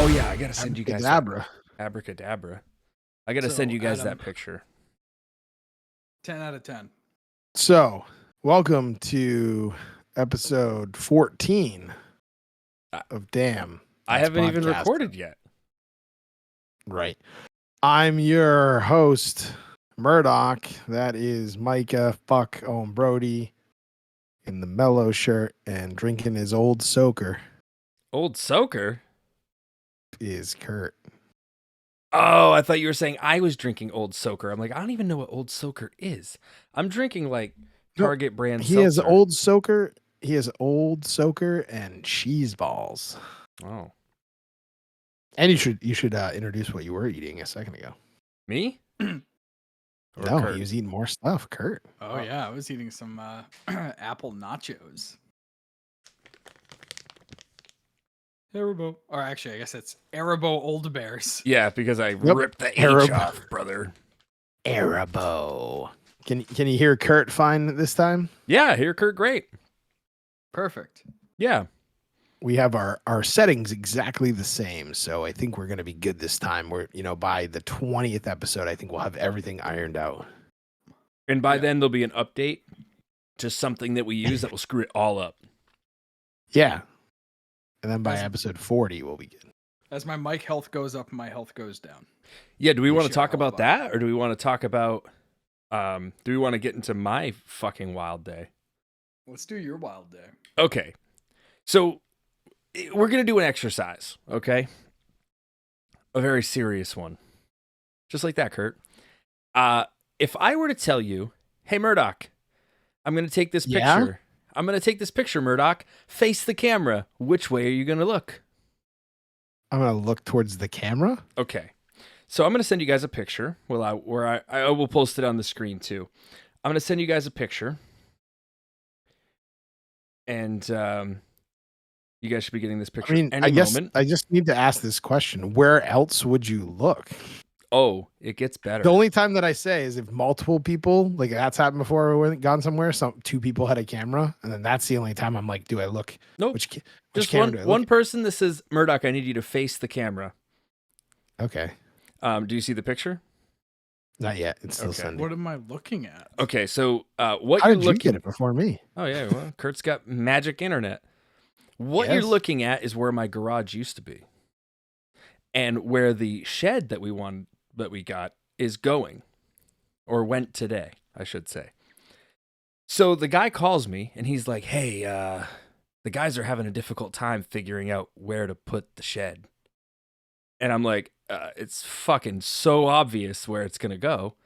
Oh yeah, I gotta send you guys that. Abracadabra. Abracadabra. I gotta So, send you guys Adam, that picture. 10 out of 10. So, welcome to episode 14 of Damn. I That's haven't even podcast. recorded yet. Right. I'm your host, Murdock. That is Micah. Fuck Brody in the mellow shirt and drinking his old soaker Old soaker? is Kurt. Oh, I thought you were saying I was drinking old soaker. I'm like, I don't even know what old soaker is. I'm drinking like Target brand He has seltzer. old soaker. He has old soaker and cheese balls. Oh. And you should introduce what you were eating a second ago. Me? No, Kurt? he was eating more stuff. Kurt. Oh, yeah. I was eating some apple nachos. Haribo. Or actually, I guess it's Haribo Old Bears. Yeah, because I ripped the H off, brother. Haribo. Can you hear Kurt fine this time? Yeah, hear Kurt great. Perfect. Yeah. We have our settings exactly the same, so I think we're gonna be good this time. We're by the 20th episode, I think we'll have everything ironed out. And by then there'll be an update to something that we use that will screw it all up. Yeah. And then by episode 40, we'll be good. As my mic health goes up, my health goes down. Yeah, do we want to share talk all about about that? Or do we want to talk about do we want to get into my fucking wild day? Let's do your wild day. Okay. So we're going to do an exercise, okay? A very serious one. Just like that, Kurt. If I were to tell you, hey, Murdock, I'm going to take this picture. Yeah? I'm going to take this picture, Murdock. Face the camera. Which way are you going to look? I'm gonna look towards the camera. Okay. So I'm going to send you guys a picture. Where I will post it on the screen, too. I'm going to send you guys a picture. And you guys should be getting this picture any moment. I just need to ask this question. Where else would you look? Oh, it gets better. The only time that I say is if multiple people, like that's happened before we gone somewhere, two people had a camera, and then that's the only time I'm like, do I look? Nope. Which Just camera do I look one at? person that says, Murdock, I need you to face the camera. Okay. Do you see the picture? Not yet. It's still Okay. sending. What am I looking at? Okay, so what How you're did you looking get it before me? Oh yeah, well, Kurt's got magic internet. What you're Yes. looking at is where my garage used to be. And where the shed that we got is going. Or went today, I should say. So the guy calls me and he's like, "Hey, the guys are having a difficult time figuring out where to put the shed." And I'm like, it's fucking so obvious where it's going to go.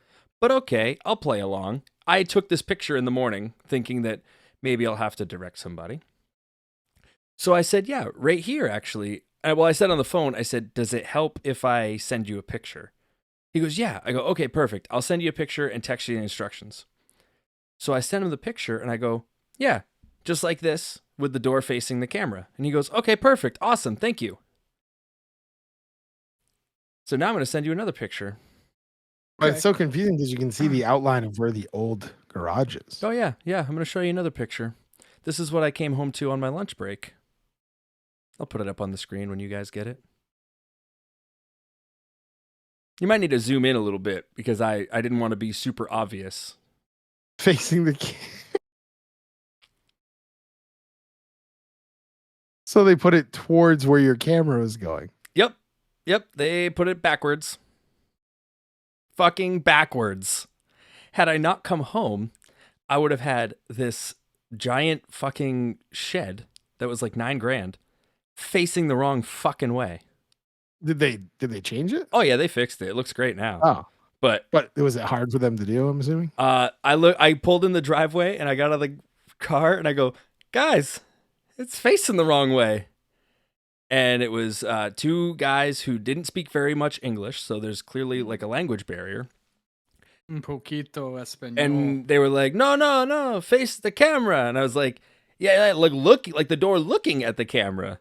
But okay, I'll play along. I took this picture in the morning thinking that maybe I'll have to direct somebody. So I said, yeah, right here, actually. Well, I said on the phone, I said, does it help if I send you a picture? He goes, yeah. I go, okay, perfect. I'll send you a picture and text you the instructions. So I send him the picture and I go, yeah, just like this with the door facing the camera. And he goes, okay, perfect. Awesome. Thank you. So now I'm going to send you another picture. But Okay. it's so confusing because you can see the outline of where the old garage is. Oh, yeah. I'm going to show you another picture. This is what I came home to on my lunch break. I'll put it up on the screen when you guys get it. You might need to zoom in a little bit because I didn't want to be super obvious. Facing the So they put it towards where your camera was going. Yep, they put it backwards. Fucking backwards. Had I not come home, I would have had this giant fucking shed that was like $9,000 facing the wrong fucking way. Did they change it? Oh yeah, they fixed it. It looks great now. Oh. But Was it hard for them to do, I'm assuming? I pulled in the driveway and I got out of the car and I go, guys, it's facing the wrong way. And it was two guys who didn't speak very much English, so there's clearly like a language barrier. Un poquito español. And they were like, no, face the camera. And I was like, yeah, look like the door looking at the camera.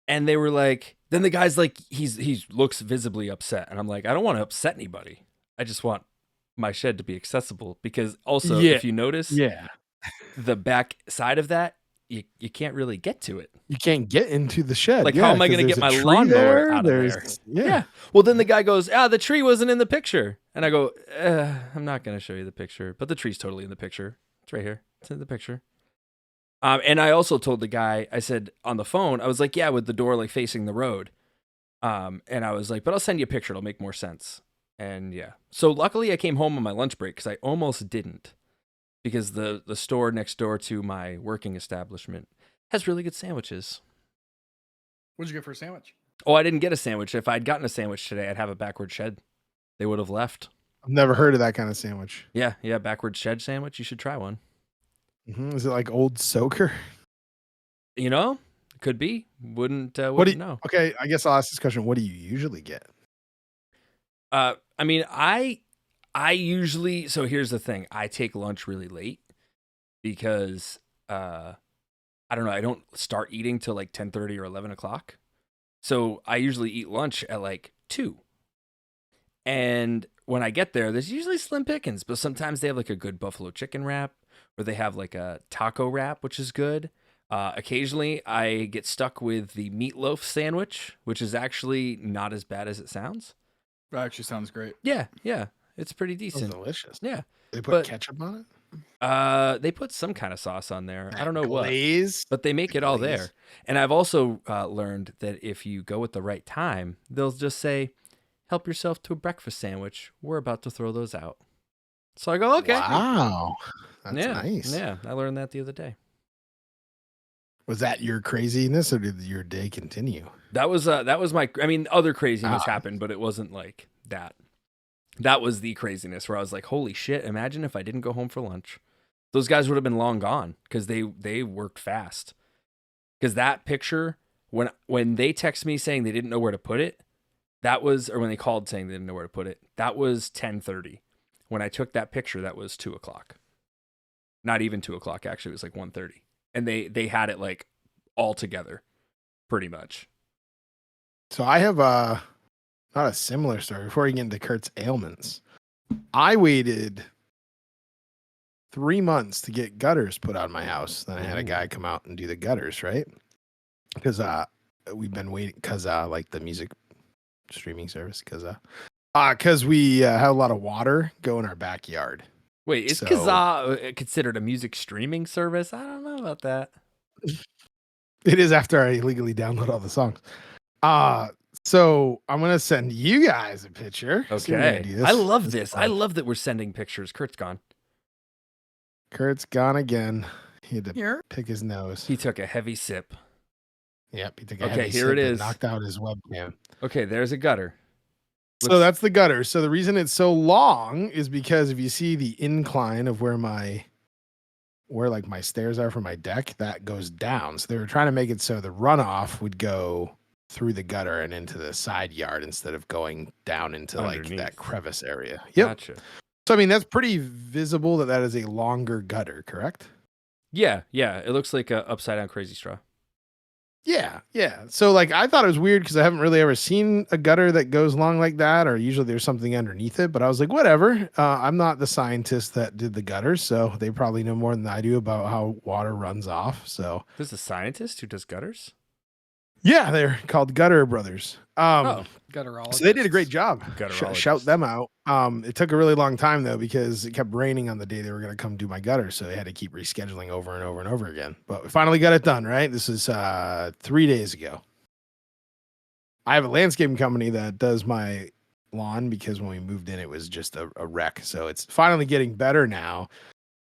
And they were like, then the guy's like, he looks visibly upset. And I'm like, I don't want to upset anybody. I just want my shed to be accessible because also, if you notice, Yeah. the back side of that, you can't really get to it. You can't get into the shed. Like, yeah, how am I 'cause going to there's get a my tree lawnmower there, out of there? Yeah. Well, then the guy goes, the tree wasn't in the picture. And I go, I'm not going to show you the picture, but the tree's totally in the picture. It's right here. It's in the picture. And I also told the guy, I said on the phone, I was like, yeah, with the door like facing the road. And I was like, but I'll send you a picture. It'll make more sense. And yeah. So luckily I came home on my lunch break because I almost didn't. Because the store next door to my working establishment has really good sandwiches. What'd you get for a sandwich? Oh, I didn't get a sandwich. If I'd gotten a sandwich today, I'd have a backward shed. They would have left. I've never heard of that kind of sandwich. Yeah, backward shed sandwich. You should try one. Is it like old soaker? You know, could be. Wouldn't What do you know. Okay, I guess I'll ask this question. What do you usually get? I mean, I usually, so here's the thing. I take lunch really late because I don't know, I don't start eating till like 10:30 or 11 o'clock. So I usually eat lunch at like 2. And when I get there, there's usually slim pickings, but sometimes they have like a good buffalo chicken wrap, or they have like a taco wrap, which is good. Occasionally, I get stuck with the meatloaf sandwich, which is actually not as bad as it sounds. That actually sounds great. Yeah, it's pretty Sounds decent. delicious. Yeah, They put but- ketchup on it? they put some kind of sauce on there. I don't know what, Glaze? but they make it all there. Glaze. And I've also learned that if you go at the right time, they'll just say, "Help yourself to a breakfast sandwich. We're about to throw those out." So I go, "Okay." Wow. That's yeah, nice. Yeah, I learned that the other day. Was that your craziness or did your day continue? That was my. I mean, other craziness Ah. happened, but it wasn't like that. That was the craziness where I was like, "Holy shit! Imagine if I didn't go home for lunch. Those guys would have been long gone because they worked fast." Because that picture, when they text me saying they didn't know where to put it, that was, or when they called saying they didn't know where to put it, that was 10:30. When I took that picture, that was 2:00. Not even 2:00. Actually, it was like 1:30, and they had it like all together, pretty much. So I have not a similar story. Before you get into Kurt's ailments, I waited 3 months to get gutters put on my house. Then I had a guy come out and do the gutters, right? Because we've been waiting because like the music streaming service because we have a lot of water go in our backyard. Wait, is So- Kazaa considered a music streaming service? I don't know about that. It is after I illegally download all the songs. So I'm gonna send you guys a picture. See if we can do this. I love is this. I fun. love that we're sending pictures. Kurt's gone. Kurt's gone again. He had to Here. pick his nose. He took a heavy sip. Yep, he took a Okay, heavy here sip it and is. knocked out his webcam. Okay, there's a gutter. So that's the gutter. So the reason it's so long is because if you see the incline of where like my stairs are for my deck, that goes down. So they were trying to make it so the runoff would go through the gutter and into the side yard instead of going down into like Underneath. that crevice area. Yep. Gotcha. So I mean that's pretty visible that is a longer gutter, correct? Yeah. It looks like a upside down crazy straw. Yeah. So like I thought it was weird because I haven't really ever seen a gutter that goes long like that, or usually there's something underneath it. But I was like, whatever. I'm not the scientist that did the gutters, so they probably know more than I do about how water runs off. So There's a scientist who does gutters? yeah, they're called Gutter Brothers. Gutterologist. So they did a great job. Gutterologist. Shout them out. It took a really long time though because it kept raining on the day they were going to come do my gutter, so they had to keep rescheduling over and over and over again. But we finally got it done. Right, this is 3 days ago. I have a landscaping company that does my lawn because when we moved in, it was just a wreck. So it's finally getting better now.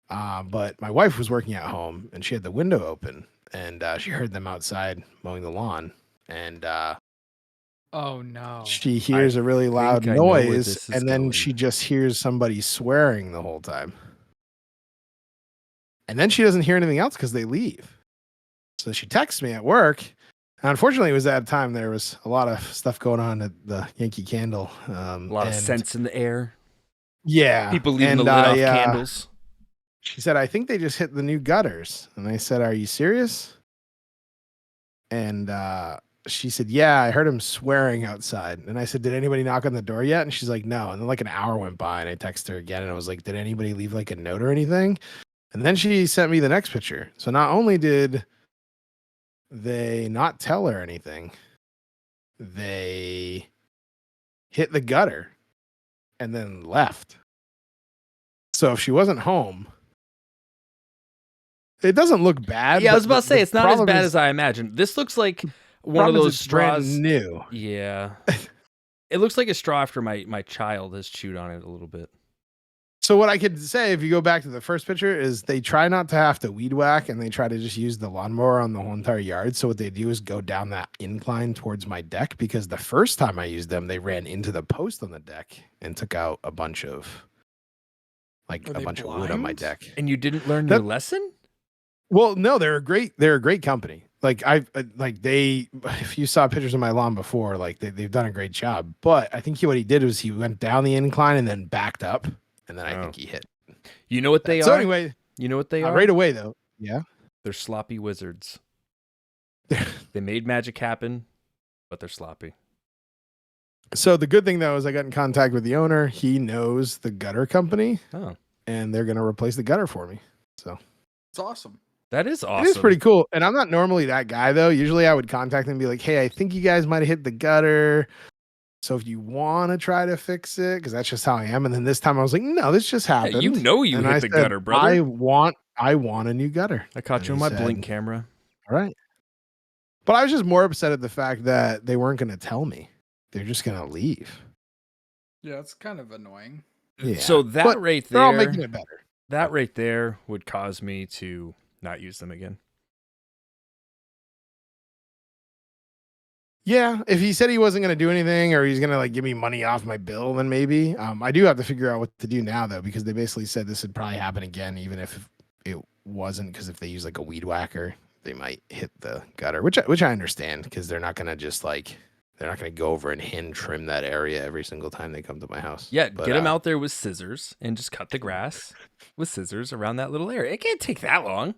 But my wife was working at home and she had the window open and she heard them outside mowing the lawn and Oh no. she hears a really loud I know where noise this is and then going. she just hears somebody swearing the whole time. And then she doesn't hear anything else because they leave. So she texts me at work. And unfortunately, it was that time there was a lot of stuff going on at the Yankee Candle. A lot of scents in the air. Yeah. People leaving and the lit off I, candles. She said, I think they just hit the new gutters. And I said, are you serious? And she said, yeah, I heard him swearing outside. And I said, did anybody knock on the door yet? And she's like, no. And then like an hour went by and I texted her again and I was like, did anybody leave like a note or anything? And then she sent me the next picture. So not only did they not tell her anything, they hit the gutter and then left. So if she wasn't home, it doesn't look bad. Yeah, I but was about to say it's not as problem bad is- as I imagined. This looks like one of problem is those it's brand straws. new. Yeah, it looks like a straw after my child has chewed on it a little bit. So what I could say, if you go back to the first picture, is they try not to have to weed whack, and they try to just use the lawnmower on the whole entire yard. So what they do is go down that incline towards my deck, because the first time I used them, they ran into the post on the deck and took out a bunch of Are they of wood on my blind? deck. And you didn't learn your lesson? Well, no, they're a great company. Like if you saw pictures of my lawn before, like they've done a great job. But I think what he did was he went down the incline and then backed up, and then I think he hit. You know what they So are? anyway, You know what they are? right away though. Yeah. They're sloppy wizards. They made magic happen, but they're sloppy. So the good thing though is I got in contact with the owner. He knows the gutter company, Oh, and they're gonna replace the gutter for me. So It's awesome. that is awesome. it is pretty cool. And I'm not normally that guy though. Usually I would contact them and be like, "Hey, I think you guys might have hit the gutter. So if you want to try to fix it, because that's just how I am." And then this time I was like, "No, this just Yeah, happened." you know you And hit I the said, gutter, brother. I want a new gutter. I caught And you on he my said, blink camera. All right. But I was just more upset at the fact that they weren't going to tell me. They're just going to leave. Yeah, it's kind of annoying. Yeah. So that But right they're all there, making it better. that right there would cause me to not use them again. Yeah, if he said he wasn't going to do anything, or he's going to like give me money off my bill, then maybe. I do have to figure out what to do now though, because they basically said this would probably happen again, even if it wasn't, because if they use like a weed whacker, they might hit the gutter, which I understand, because they're not going to just like, they're not going to go over and hand trim that area every single time they come to my house. Yeah, But, get them out there with scissors and just cut the grass with scissors around that little area. It can't take that long.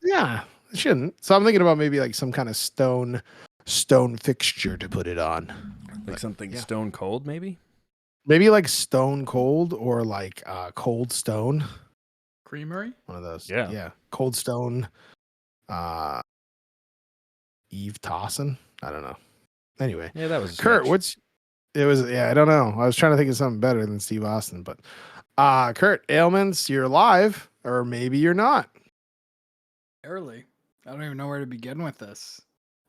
Yeah, it shouldn't. So I'm thinking about maybe like some kind of stone fixture to put it on. Like But, something yeah. stone cold, maybe? Maybe like stone cold, or like cold stone. Creamery? One of those. Yeah. Yeah. Cold stone. Eve Tossin. I don't know. Anyway, Yeah, that was a Kurt, stretch. I don't know. I was trying to think of something better than Steve Austin, but Kurt, ailments, you're alive, or maybe you're not. Early. I don't even know where to begin with this.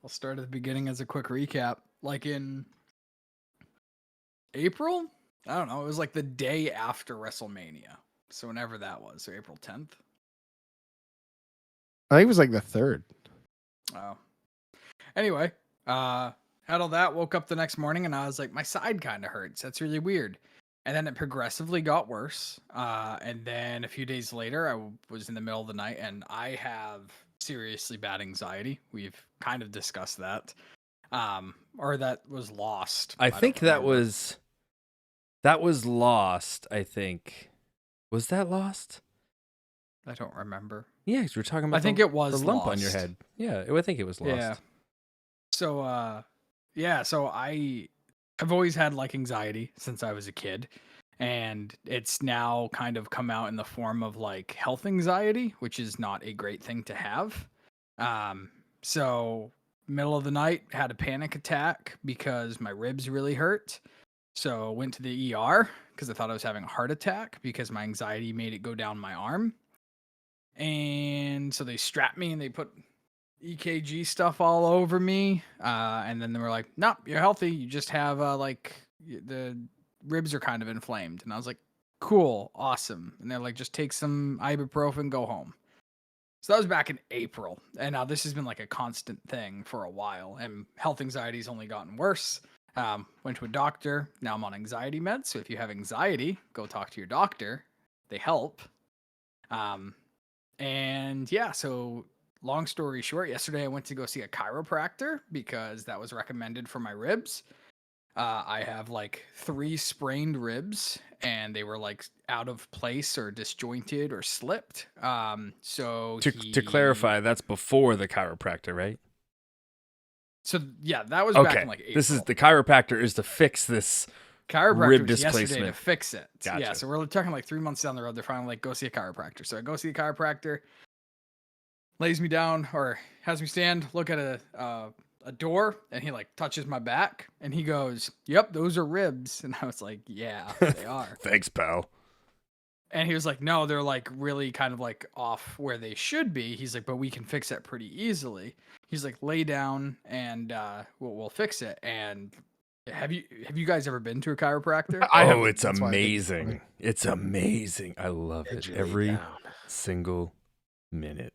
I'll start at the beginning as a quick recap. Like in April? I don't know. It was like the day after WrestleMania. So whenever that was. So April 10th? I think it was like the 3rd. Oh. Anyway, had all that, woke up the next morning, and I was like, my side kind of hurts. That's really weird. And then it progressively got worse. And then a few days later, I was in the middle of the night, and I have seriously bad anxiety. We've kind of discussed that. Or that was lost. I don't think that remember. was lost, I think. Was that lost? I don't remember. Yeah, 'cause we're talking about I think the, it was the lump on your lost. head. Yeah, I think it was lost. Yeah. So so I've always had like anxiety since I was a kid, and it's now kind of come out in the form of like health anxiety, which is not a great thing to have. So middle of the night, had a panic attack because my ribs really hurt. So went to the ER because I thought I was having a heart attack because my anxiety made it go down my arm. And so they strapped me and they put EKG stuff all over me. And then they were like, nope, you're healthy. You just have the ribs are kind of inflamed. And I was like, cool, awesome. And they're like, just take some ibuprofen, go home. So that was back in April. And now this has been like a constant thing for a while. And health anxiety's only gotten worse. Went to a doctor. Now I'm on anxiety meds. So if you have anxiety, go talk to your doctor. They help. And yeah, so long story short, yesterday I went to go see a chiropractor because that was recommended for my ribs. I have like 3 sprained ribs, and they were like out of place or disjointed or slipped. So To clarify, that's before the chiropractor, right? So yeah, that was back in like April. This is the chiropractor is to fix this Chiropractor rib was yesterday to displacement. fix it. Yeah, Gotcha. so we're talking like 3 months down the road. They're finally like, go see a chiropractor. So I go see a chiropractor, lays me down or has me stand, look at a door, and he like touches my back and he goes, "Yep, those are ribs." And I was like, "Yeah, they are." Thanks, pal. And he was like, "No, they're like really kind of like off where they should be." He's like, "But we can fix that pretty easily." He's like, "Lay down and we'll fix it." And have you guys ever been to a chiropractor? Oh, it's amazing. It's amazing. I love it every single minute.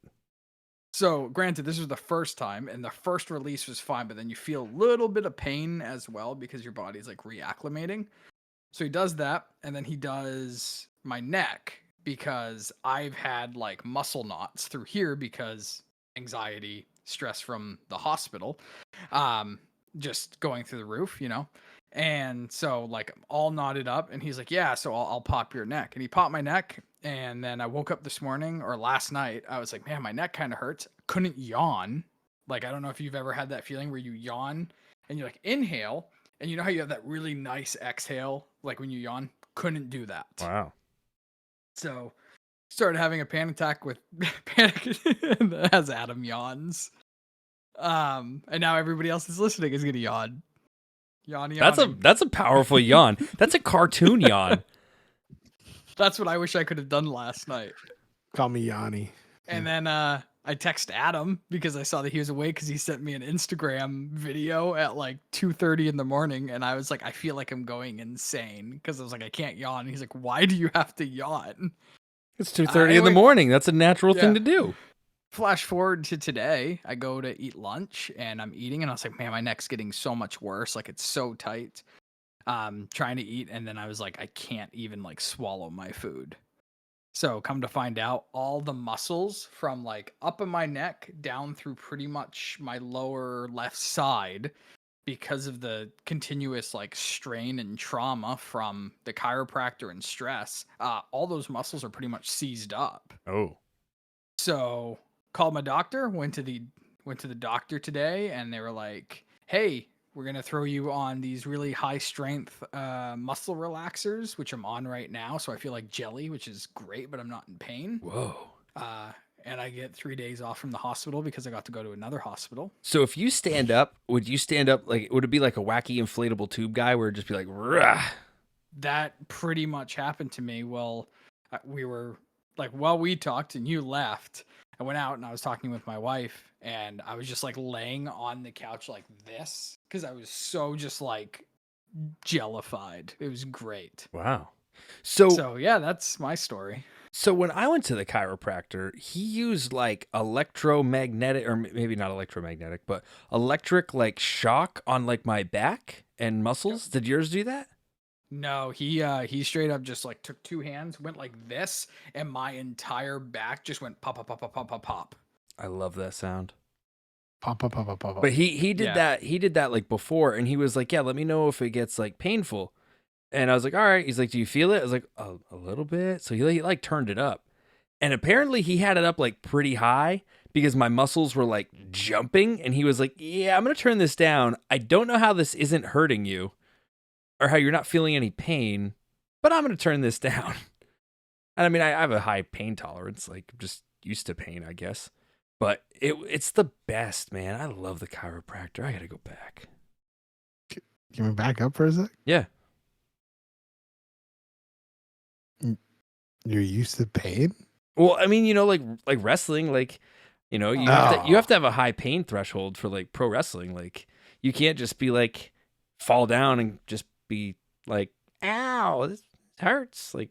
So, granted, this was the first time, and the first release was fine, but then you feel a little bit of pain as well because your body's like reacclimating. So he does that, and then he does my neck because I've had like muscle knots through here because anxiety, stress from the hospital, just going through the roof, you know. And so like I'm all knotted up, and he's like, "Yeah, so I'll pop your neck." And he popped my neck, and then I woke up this morning or last night. I was like, "Man, my neck kind of hurts." Couldn't yawn. Like I don't know if you've ever had that feeling where you yawn and you like inhale. And you know how you have that really nice exhale, like when you yawn? Couldn't do that. Wow. So started having a panic attack with panic as Adam yawns. And now everybody else is listening is gonna yawn. Yawning. That's a powerful yawn. That's a cartoon yawn. That's what I wish I could have done last night. Call me Yanni. And then I text Adam because I saw that he was awake because he sent me an Instagram video at like 2:30 in the morning, and I was like, I feel like I'm going insane because I was like, I can't yawn. And he's like, why do you have to yawn? It's 2:30 in the morning. That's a natural thing to do. Flash forward to today, I go to eat lunch and I'm eating, and I was like, man, my neck's getting so much worse. Like it's so tight. Trying to eat, and then I was like, I can't even like swallow my food. So come to find out, all the muscles from like up in my neck down through pretty much my lower left side, because of the continuous like strain and trauma from the chiropractor and stress, all those muscles are pretty much seized up. Oh. So called my doctor, went to the doctor today, and they were like, "Hey, we're going to throw you on these really high strength muscle relaxers," which I'm on right now. So I feel like jelly, which is great, but I'm not in pain. Whoa. And I get 3 days off from the hospital because I got to go to another hospital. So if you stand up, would you stand up like, would it be like a wacky inflatable tube guy where it'd just be like, rah? That pretty much happened to me. Well, we were like, while we talked and you left, I went out and I was talking with my wife, and I was just like laying on the couch like this because I was so just like jellified. It was great. Wow. So yeah, that's my story. So when I went to the chiropractor, he used like electromagnetic, or maybe not electromagnetic, but electric like shock on like my back and muscles. Did yours do that? No, he straight up just like took two hands, went like this, and my entire back just went pop, pop, pop, pop, pop, pop, pop. I love that sound. Pop, pop, pop, pop, pop. But he did that. He did that like before, and he was like, "Yeah, let me know if it gets like painful." And I was like, "All right." He's like, "Do you feel it?" I was like, "A little bit." So he like turned it up, and apparently he had it up like pretty high because my muscles were like jumping, and he was like, "Yeah, I'm gonna turn this down. I don't know how this isn't hurting you, or how you're not feeling any pain, but I'm gonna turn this down." And I mean, I have a high pain tolerance, like I'm just used to pain, I guess. But it's the best, man. I love the chiropractor. I gotta go back. Can we back up for a sec? Yeah. You're used to pain? Well, I mean, you know, like wrestling, like, you know, you have to have a high pain threshold for like pro wrestling. Like, you can't just be like fall down and just be like, "Ow, this hurts." Like,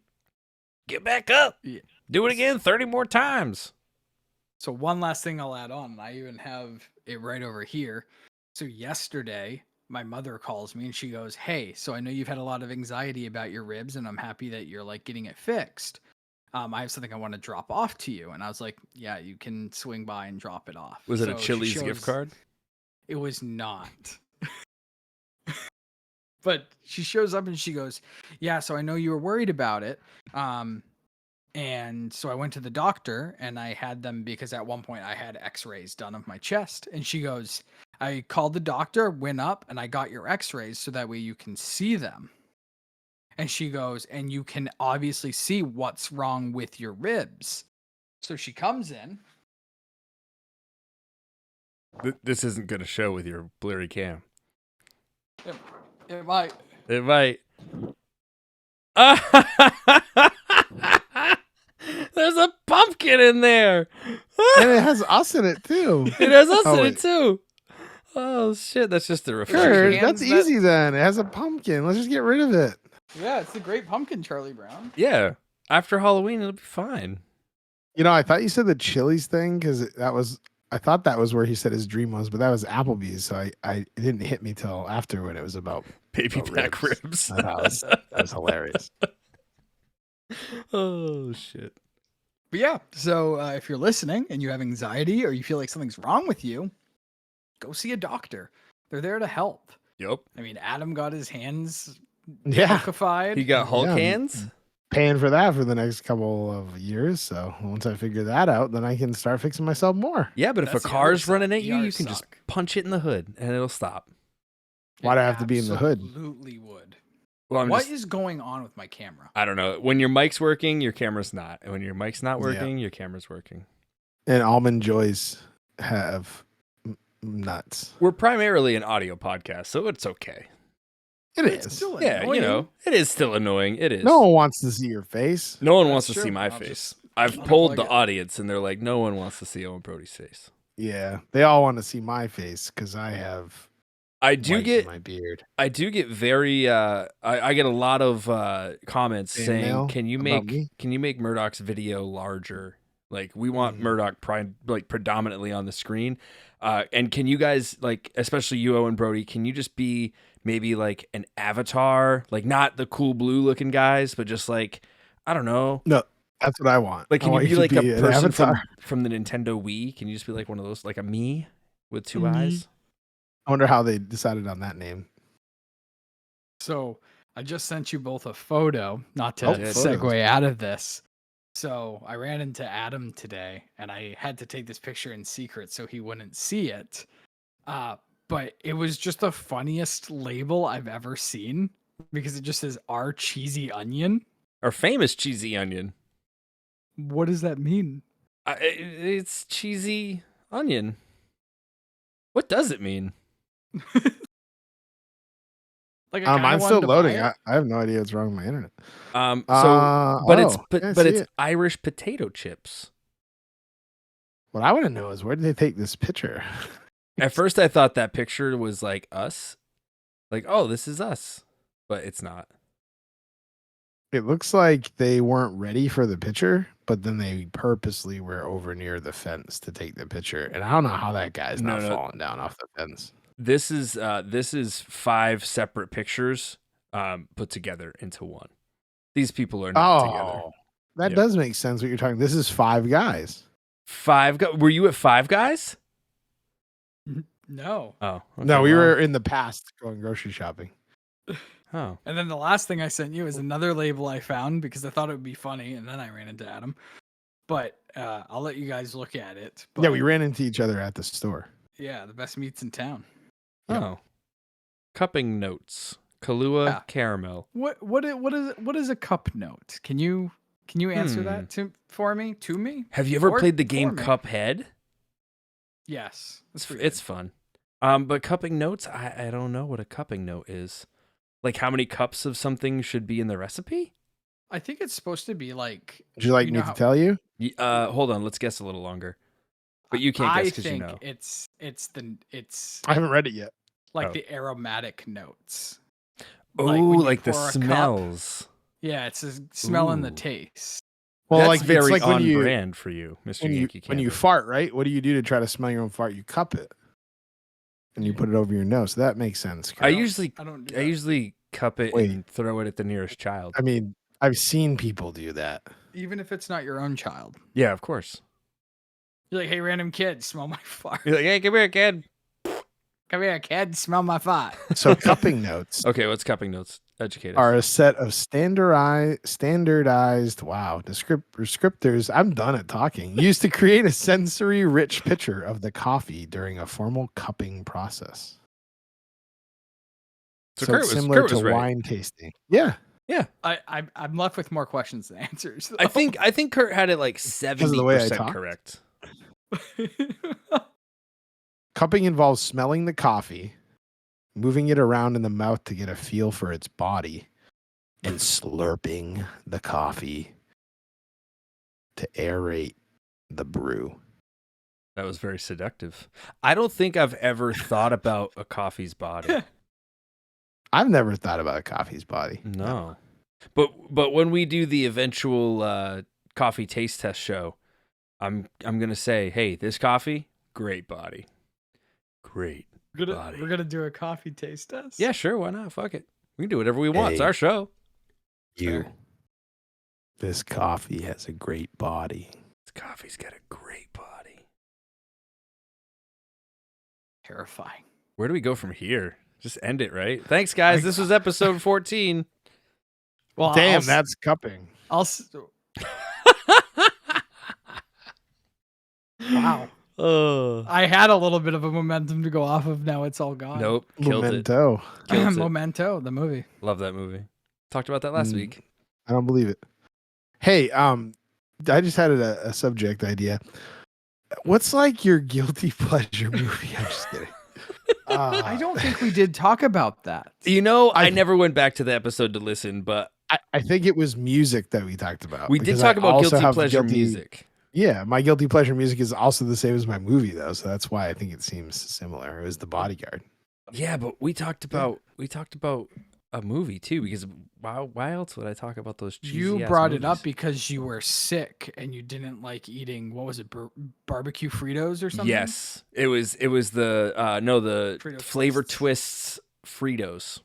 get back up. Yeah. Do it again 30 more times. So one last thing I'll add on, and I even have it right over here. So yesterday, my mother calls me and she goes, "Hey, so I know you've had a lot of anxiety about your ribs, and I'm happy that you're like getting it fixed. I have something I want to drop off to you." And I was like, "Yeah, you can swing by and drop it off." Was it a So she Chili's gift card? It was not. But she shows up and she goes, "Yeah, so I know you were worried about it. And so I went to the doctor and I had them because at one point I had x-rays done of my chest." And she goes, "I called the doctor, went up, and I got your x-rays so that way you can see them." And she goes, and you can obviously see what's wrong with your ribs. So she comes in. This isn't going to show with your blurry cam. It might. It might. There's a pumpkin in there. And it has us in it too. It has us Oh, in wait. it too. Oh shit, that's just a Sure, reflection. that's Hands that- easy then. It has a pumpkin. Let's just get rid of it. Yeah, it's the Great Pumpkin, Charlie Brown. Yeah. After Halloween, it'll be fine. You know, I thought you said the Chili's thing because I thought that was where he said his dream was, but that was Applebee's. So it didn't hit me till after when it was about Baby Oh, back ribs. ribs. I thought that was hilarious. Oh shit. But yeah, so if you're listening and you have anxiety or you feel like something's wrong with you, go see a doctor. They're there to help. Yep. I mean, Adam got his hands Yeah, liquefied. He got Hulk Yeah. hands. paying for that for the next couple of years. So once I figure that out, then I can start fixing myself more. Yeah, but if That's a the car's other running side. at you, you ERs can just suck. punch it in the hood and it'll stop. Why'd I have to be in the hood? Absolutely would. Well, What is going on with my camera? I don't know. When your mic's working, your camera's not. And when your mic's not working, your camera's working. And Almond Joys have nuts. We're primarily an audio podcast, so it's okay. It It's is. still Yeah, annoying. you know, it is still annoying. It is. No one wants to see your face. No one That's wants to true. see my I'll face. just I've unplug polled the it. audience, and they're like, no one wants to see Owen Brody's face. Yeah, they all want to see my face because I have. I do white in get my beard. I do get very I get a lot of comments Fan saying mail can you about make Murdock's video larger? Like we want Mhm. Murdock predominantly on the screen. And can you guys, like, especially you, Owen Brody, can you just be maybe like an avatar, like not the cool blue looking guys, but just like, I don't know. That's what I want. Like, I can you want be to like a an person avatar. from the Nintendo Wii? Can you just be like one of those, like a me with two Me. eyes? I wonder how they decided on that name. So I just sent you both a photo, not to Oh, segue photos. out of this. So I ran into Adam today and I had to take this picture in secret so he wouldn't see it. But it was just the funniest label I've ever seen because it just says our cheesy onion. Our famous cheesy onion. What does that mean? It's cheesy onion. What does it mean? Like I kinda Mine's wanted still to buy loading. it. I have no idea what's wrong with my internet. But yeah, I but see it's it. Irish potato chips. What I want to know is where did they take this picture? At first, I thought that picture was like us, like, oh, this is us, but it's not. It looks like they weren't ready for the picture, but then they purposely were over near the fence to take the picture. And I don't know how that guy's not No. falling down off the fence. This is 5 separate pictures put together into one. These people are not together. That Yep. does make sense what you're talking. This is 5 guys. Were you at Five Guys? No. Oh, okay, No, we well, were in the past going grocery shopping. Oh, And then the last thing I sent you is another label I found because I thought it would be funny, and then I ran into Adam. But I'll let you guys look at it. Yeah, we But, ran into each other at the store. Yeah, the best meats in town. oh, cupping notes, Kahlua Yeah. caramel. What is a cup note? Can you answer that for me? To me? Have you ever Or played the for game me. Cuphead? Yes. It's fun. But cupping notes, I don't know what a cupping note is. Like how many cups of something should be in the recipe? I think it's supposed to be like. Would you like You me know to how- tell you? Hold on, let's guess a little longer. But you can't guess because you know. it's I haven't read it yet. like Oh. the aromatic notes. Oh, when you like the pour a cup- smells. Yeah, it's a smell and the Ooh. taste. Well, That's like it's very like on when you brand for you, Mr. when you Yankee when you Candle. fart, right? What do you do to try to smell your own fart? You cup it, and you put it over your nose. So that makes sense. I Kurt. usually I usually cup it Wait. and throw it at the nearest child. I mean, I've seen people do that. even if it's not your own child. Yeah, of course. You're like, hey, random kid, smell my fart. You're like, hey, come here, kid. Come here, kid, smell my fart. So cupping notes Okay, what's cupping notes? Educate us. are a set of standardized descriptors. I'm done at talking. Used to create a sensory rich picture of the coffee during a formal cupping process. So So Kurt it's was- similar Kurt to was right. wine tasting. Yeah. Yeah. I'm left with more questions than answers. I think Kurt had it like Because of the way I 70% talked? correct. Cupping involves smelling the coffee, moving it around in the mouth to get a feel for its body, and slurping the coffee to aerate the brew. That was very seductive. I don't think I've ever thought about a coffee's body. I've never thought about a coffee's body. No. But when we do the eventual coffee taste test show, I'm gonna say, hey, this coffee, great body. Great. We're body. gonna do a coffee taste test. Yeah, sure, why not? Fuck it. We can do whatever we want. It's Hey. our show. You. This coffee has a great body. This coffee's got a great body. Terrifying. Where do we go from here? Just end it, right? Thanks, guys. This was episode 14. Well, Damn, that's cupping. Wow. I had a little bit of a momentum to go off of. Now it's all gone. Nope. Killed Memento. it. Killed it. Memento, the movie. Love that movie. Talked about that last week. I don't believe it. Hey, I just had a subject idea. What's like your guilty pleasure movie? I'm just kidding. I don't think we did talk about that. You know, I never went back to the episode to listen, but I think it was music that we talked about. we did because talk I about also guilty have pleasure music. Yeah, my guilty pleasure music is also the same as my movie, though. So that's why I think it seems similar. It was The Bodyguard. Yeah, but we talked about a movie too, because why else would I talk about those cheesy You ass brought it up movies? because you were sick and you didn't like eating, what was it, barbecue Fritos or something? Yes, it was the the Frito flavor Twists. twists Fritos.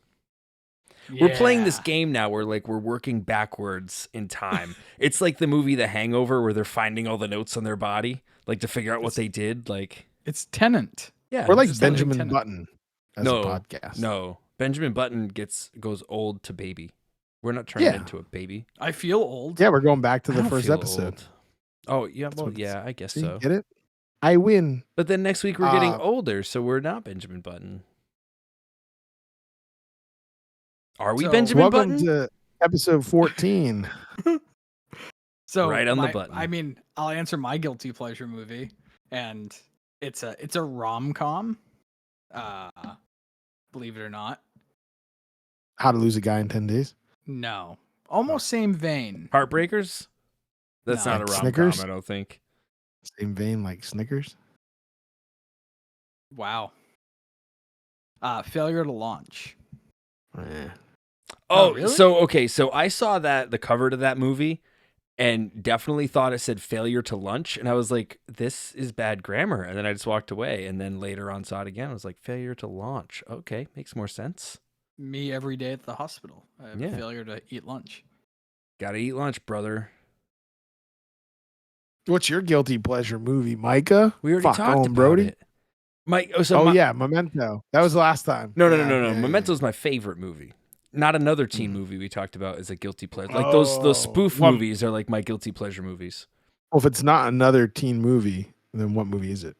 We're playing this game now where like we're working backwards in time. It's like the movie The Hangover where they're finding all the notes on their body, like to figure out what they did. Like It's Tenant. yeah, We're like just like Benjamin Tenant. Button as a podcast. No, Benjamin Button goes old to baby. We're not turning Yeah. into a baby. I feel old. Yeah, we're going back to I the don't first feel episode. old. Oh yeah, That's well what it's- yeah, I guess See, so. get it? I win. But then next week we're getting Uh, older, so we're not Benjamin Button. Are we So- Benjamin Welcome Button? to episode 14. So Right on the button. I mean, I'll answer my guilty pleasure movie, and it's a rom-com. Believe it or not. How to Lose a Guy in 10 Days. No. Almost same vein. Heartbreakers? That's No. not a Like rom-com, Snickers? I don't think. Same vein like Snickers. Wow. Failure to launch. Eh. Oh, really? so I saw the cover to that movie and definitely thought it said failure to lunch. And I was like, this is bad grammar. And then I just walked away. And then later on saw it again. I was like, failure to launch. Okay, makes more sense. Me every day at the hospital. I have Yeah. failure to eat lunch. Gotta eat lunch, brother. What's your guilty pleasure movie, Micah? We already Fuck, talked Owen about Brody? it. Mike, Yeah, Memento. That was the last time. No. Yeah. Memento's my favorite movie. Not another teen movie we talked about is a guilty pleasure. Like those spoof Well, movies are like my guilty pleasure movies. Well, if it's not another teen movie, then what movie is it?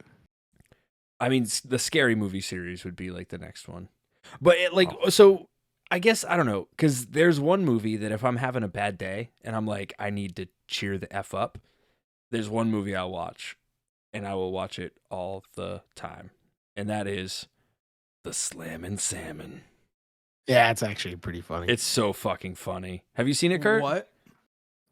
I mean, the Scary Movie series would be like the next one. But so I guess, I don't know, because there's one movie that if I'm having a bad day and I'm like, I need to cheer the F up, there's one movie I'll watch, and I will watch it all the time. And that is the Slammin' Salmon. Yeah, it's actually pretty funny. It's so fucking funny. Have you seen it, Kurt? What?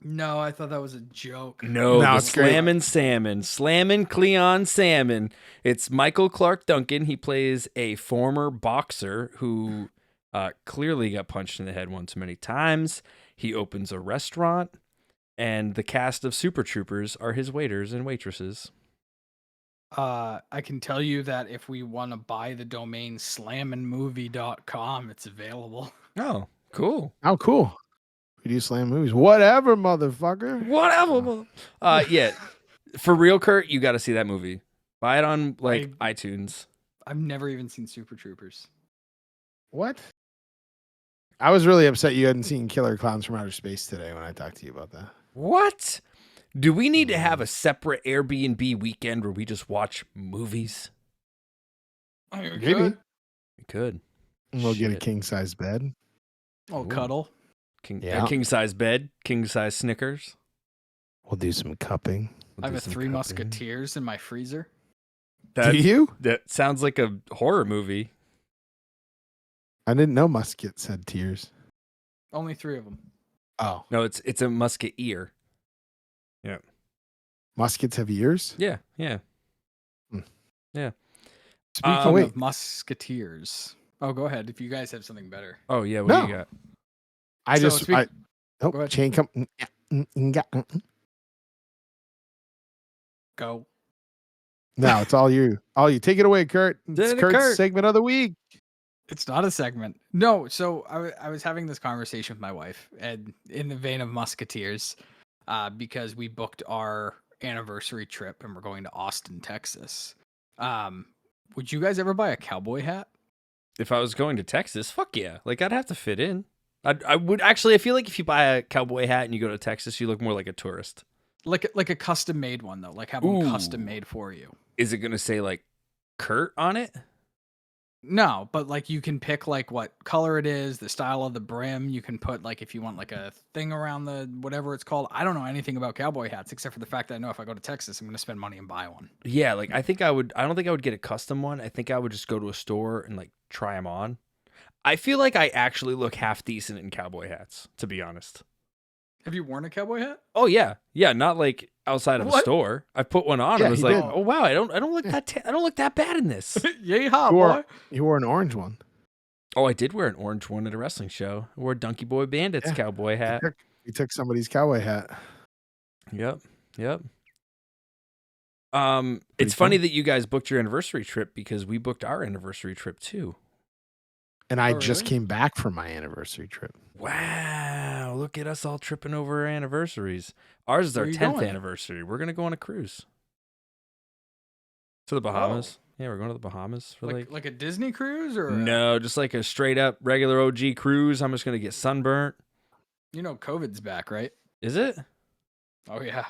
No, I thought that was a joke. No, the it's great. Slammin' Salmon. Slammin' Cleon Salmon. It's Michael Clark Duncan. He plays a former boxer who clearly got punched in the head one too many times. He opens a restaurant, and the cast of Super Troopers are his waiters and waitresses. I can tell you that if we want to buy the domain slamminmovie.com, it's available. Oh, cool. How cool. We do slam movies. Whatever, motherfucker. Whatever. Yeah. For real, Kurt, you got to see that movie. Buy it on iTunes. I've never even seen Super Troopers. What? I was really upset you hadn't seen Killer Clowns from Outer Space today when I talked to you about that. What? Do we need to have a separate Airbnb weekend where we just watch movies? Maybe. We could. And we'll get a Shit. king size bed. Oh, Ooh. cuddle. King size bed, king size Snickers. We'll do some cupping. I have a Three Musketeers in my freezer. Do you? That sounds like a horror movie. I didn't know muskets had tears. Only 3 of them. Oh. No, it's a musketeer. Yeah. Muskets have ears? Yeah. Speaking of Musketeers. Oh, go ahead. If you guys have something better. Oh yeah, what do you got? Go ahead. Chain come. Go. No, it's all you. All you. Take it away, Kurt. It's Kurt's segment of the week. It's not a segment. No, so I was having this conversation with my wife, and in the vein of Musketeers, because we booked our anniversary trip and we're going to Austin, Texas. Would you guys ever buy a cowboy hat? If I was going to Texas, fuck yeah. Like I'd have to fit in. I would actually. I feel like if you buy a cowboy hat and you go to Texas, you look more like a tourist. Like a custom made one though, like have one custom made for you. Is it gonna say like Kurt on it? No, but like you can pick like what color it is, the style of the brim. You can put like if you want like a thing around the whatever it's called. I don't know anything about cowboy hats except for the fact that I know if I go to Texas, I'm going to spend money and buy one. Yeah, like I think I would. I don't think I would get a custom one. I think I would just go to a store and like try them on. I feel like I actually look half decent in cowboy hats, to be honest. Have you worn a cowboy hat? Oh yeah, not like outside of a store. I put one on. I was like, oh wow, I don't look that I don't look that bad in this. Yeehaw, boy! You wore an orange one. Oh, I did wear an orange one at a wrestling show. I wore a Donkey Boy Bandits cowboy hat. You took somebody's cowboy hat. Yep. It's funny that you guys booked your anniversary trip because we booked our anniversary trip too. And I just came back from my anniversary trip. Wow, look at us all tripping over our anniversaries. Ours is our 10th anniversary. We're going to go on a cruise. To the Bahamas. Oh. Yeah, we're going to the Bahamas. For like a Disney cruise? Or no, just like a straight up regular OG cruise. I'm just going to get sunburnt. You know COVID's back, right? Is it? Oh, yeah.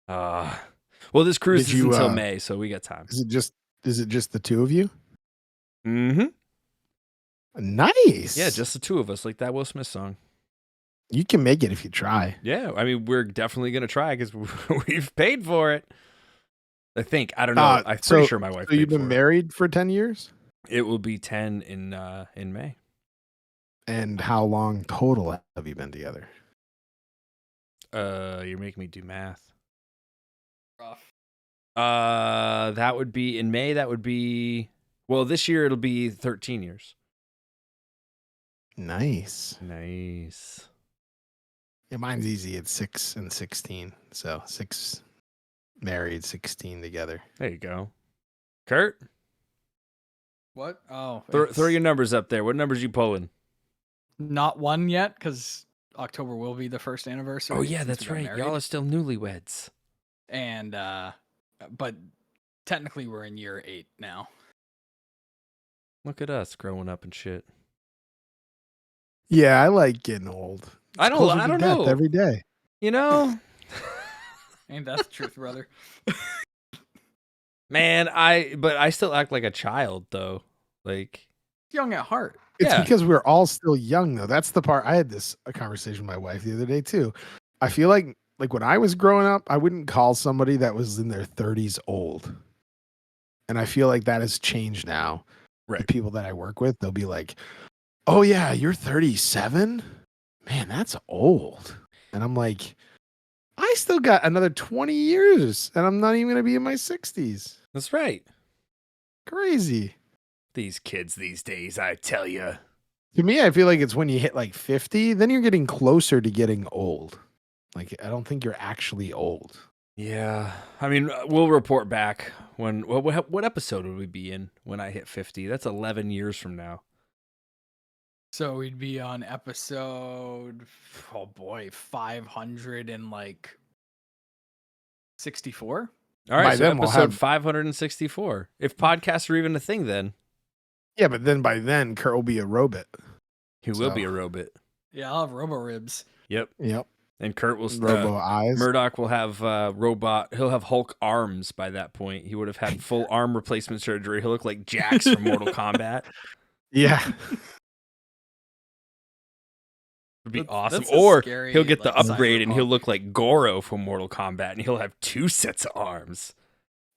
Well, this cruise is until May, so we got time. Is it just the two of you? Mm-hmm. Nice. Yeah, just the two of us, like that Will Smith song. You can make it if you try. Yeah, I mean, we're definitely going to try because we've paid for it. I think. I don't know. I'm pretty sure my wife paid for it. So you've been married for 10 years? It will be 10 in May. And how long total have you been together? You're making me do math. Rough. That would be in May. That would be, well, this year it'll be 13 years. Nice. Yeah, mine's easy. It's 6 and 16. So 6 married, 16 together. There you go. Kurt? What? Oh. Throw your numbers up there. What numbers you pulling? Not one yet, because October will be the first anniversary. Oh, yeah, that's right. Y'all are still newlyweds. And, but technically we're in year 8 now. Look at us growing up and shit. Yeah, I like getting old. I don't know. Every day. You know? Ain't that the truth, brother? Man, I still act like a child though. Like young at heart. It's because we're all still young though. That's the part. I had a conversation with my wife the other day too. I feel like when I was growing up, I wouldn't call somebody that was in their 30s old. And I feel like that has changed now. Right. The people that I work with, they'll be like, "Oh yeah, you're 37? Man, that's old." And I'm like, I still got another 20 years and I'm not even going to be in my 60s. That's right. Crazy. These kids these days, I tell you. To me, I feel like it's when you hit like 50, then you're getting closer to getting old. Like, I don't think you're actually old. Yeah. I mean, we'll report back when, what episode would we be in when I hit 50? That's 11 years from now. So we'd be on episode, 500 and like 64. All right, so episode 564. If podcasts are even a thing, then. Yeah, but then by then, Kurt will be a robot. He will be a robot. Yeah, I'll have robo ribs. Yep. And Kurt will robo eyes. Murdock will have robot. He'll have Hulk arms by that point. He would have had full arm replacement surgery. He'll look like Jax from Mortal Kombat. Yeah. Would be That's- awesome. that's a Or scary, he'll get the like, upgrade and he'll cyberpunk. look like Goro from Mortal Kombat, and he'll have 2 sets of arms.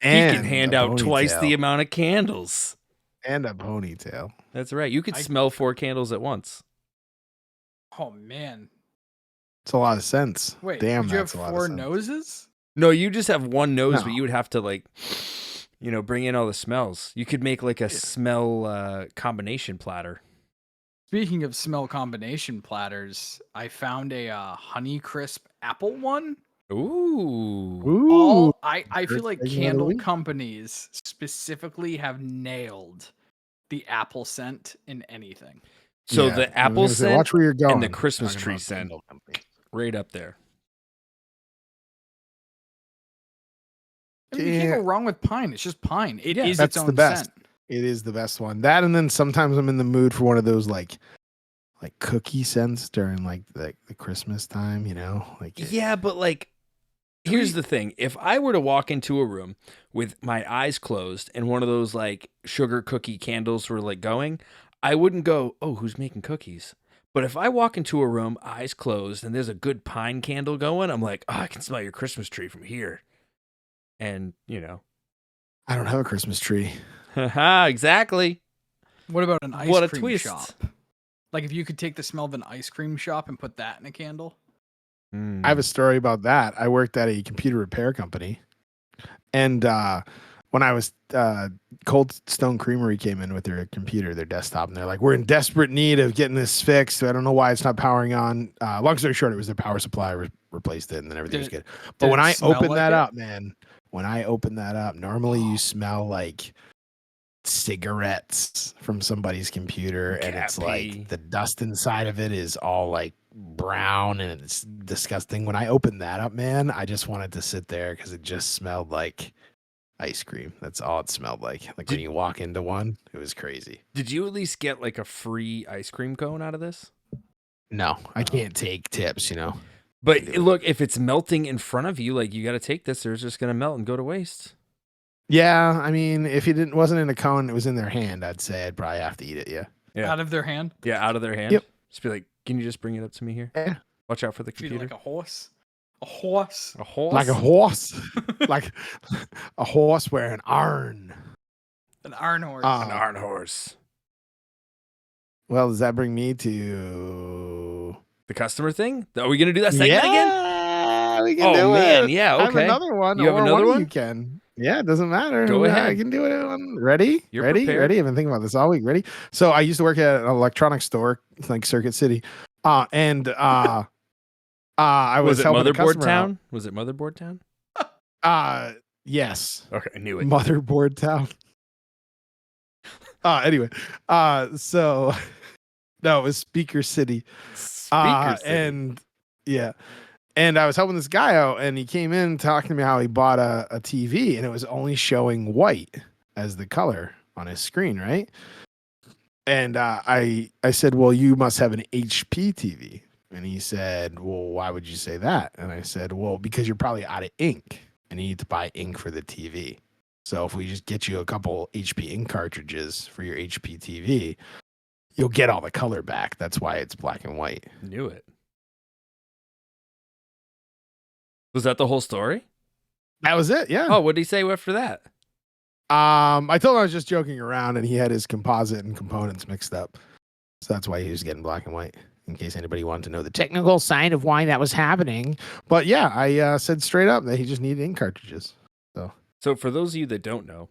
He And can hand a out twice the ponytail. amount of candles. And a ponytail. That's right. You could I- smell 4 candles at once. Oh man. It's a lot of sense. Wait, Damn, would you have that's a lot of 4 sense. noses? No, you just have one nose, No. but you would have to like, bring in all the smells. You could make like a smell combination platter. Speaking of smell combination platters, I found a Honey Crisp apple one. Ooh. Ooh. I feel first like segment of the candle week. companies specifically have nailed the apple scent in anything. So Yeah, the I was apple gonna say, scent watch where you're going. and the Christmas talking tree about scent, candle company. right up there. I mean, you can't Yeah. go wrong with pine. It's just pine. It Yeah, is that's its the own best. scent. It is the best one. That, and then sometimes I'm in the mood for one of those like cookie scents during like the Christmas time, like Yeah, but like, here's the thing. If I were to walk into a room with my eyes closed and one of those like sugar cookie candles were like going, I wouldn't go, oh, who's making cookies? But if I walk into a room, eyes closed, and there's a good pine candle going, I'm like, oh, I can smell your Christmas tree from here. And, I don't have a Christmas tree. haha, exactly. What about an ice What a cream twist. shop? Like if you could take the smell of an ice cream shop and put that in a candle. I have a story about that. I worked at a computer repair company, and when I was Cold Stone Creamery came in with their computer, their desktop, and they're like, "We're in desperate need of getting this fixed. I don't know why it's not powering on." Long story short, it was their power supply replaced it, and then everything was good. But when I opened that up, man, normally you smell like cigarettes from somebody's computer, and it's like the dust inside of it is all like brown and it's disgusting. When I opened that up, man, I just wanted to sit there because it just smelled like ice cream. That's all it smelled like. Like when you walk into one, it was crazy. Did you at least get like a free ice cream cone out of this? No, I can't take tips, But look, if it's melting in front of you, like you got to take this, or it's just gonna melt and go to waste. Yeah, I mean, if it wasn't in a cone, it was in their hand, I'd say I'd probably have to eat it. Yeah. Out of their hand. Yeah, out of their hand. Yep. Just be like, can you just bring it up to me here? Yeah. Watch out for the Treat it computer. like a horse. A horse. A horse? Like a horse. Like a horse wearing iron. An iron horse. An iron horse. Well, does that bring me to The customer thing? Are we gonna do that segment again? Yeah, we can Oh do man, it. yeah, I have okay. another one. You have or another one? one? You can. Yeah, it doesn't matter. Go ahead. I can do it. Ready? You're Ready? prepared. Ready? I've been thinking about this all week. Ready? So I used to work at an electronics store, like Circuit City, and I was it helping a Motherboard customer Town? Was it Motherboard Town? out. Yes. Okay, I knew it. Motherboard Town. Anyway, so no, it was Speaker City. Speaker City. And yeah. And I was helping this guy out, and he came in talking to me how he bought a TV, and it was only showing white as the color on his screen, right? And I said, well, you must have an HP TV. And he said, well, why would you say that? And I said, well, because you're probably out of ink, and you need to buy ink for the TV. So if we just get you a couple HP ink cartridges for your HP TV, you'll get all the color back. That's why it's black and white. Knew it. Was that the whole story? That was it. Yeah. Oh, what did he say after that? I told him I was just joking around, and he had his composite and components mixed up. So that's why he was getting black and white, in case anybody wanted to know the technical side of why that was happening. But yeah, I said straight up that he just needed ink cartridges. So for those of you that don't know,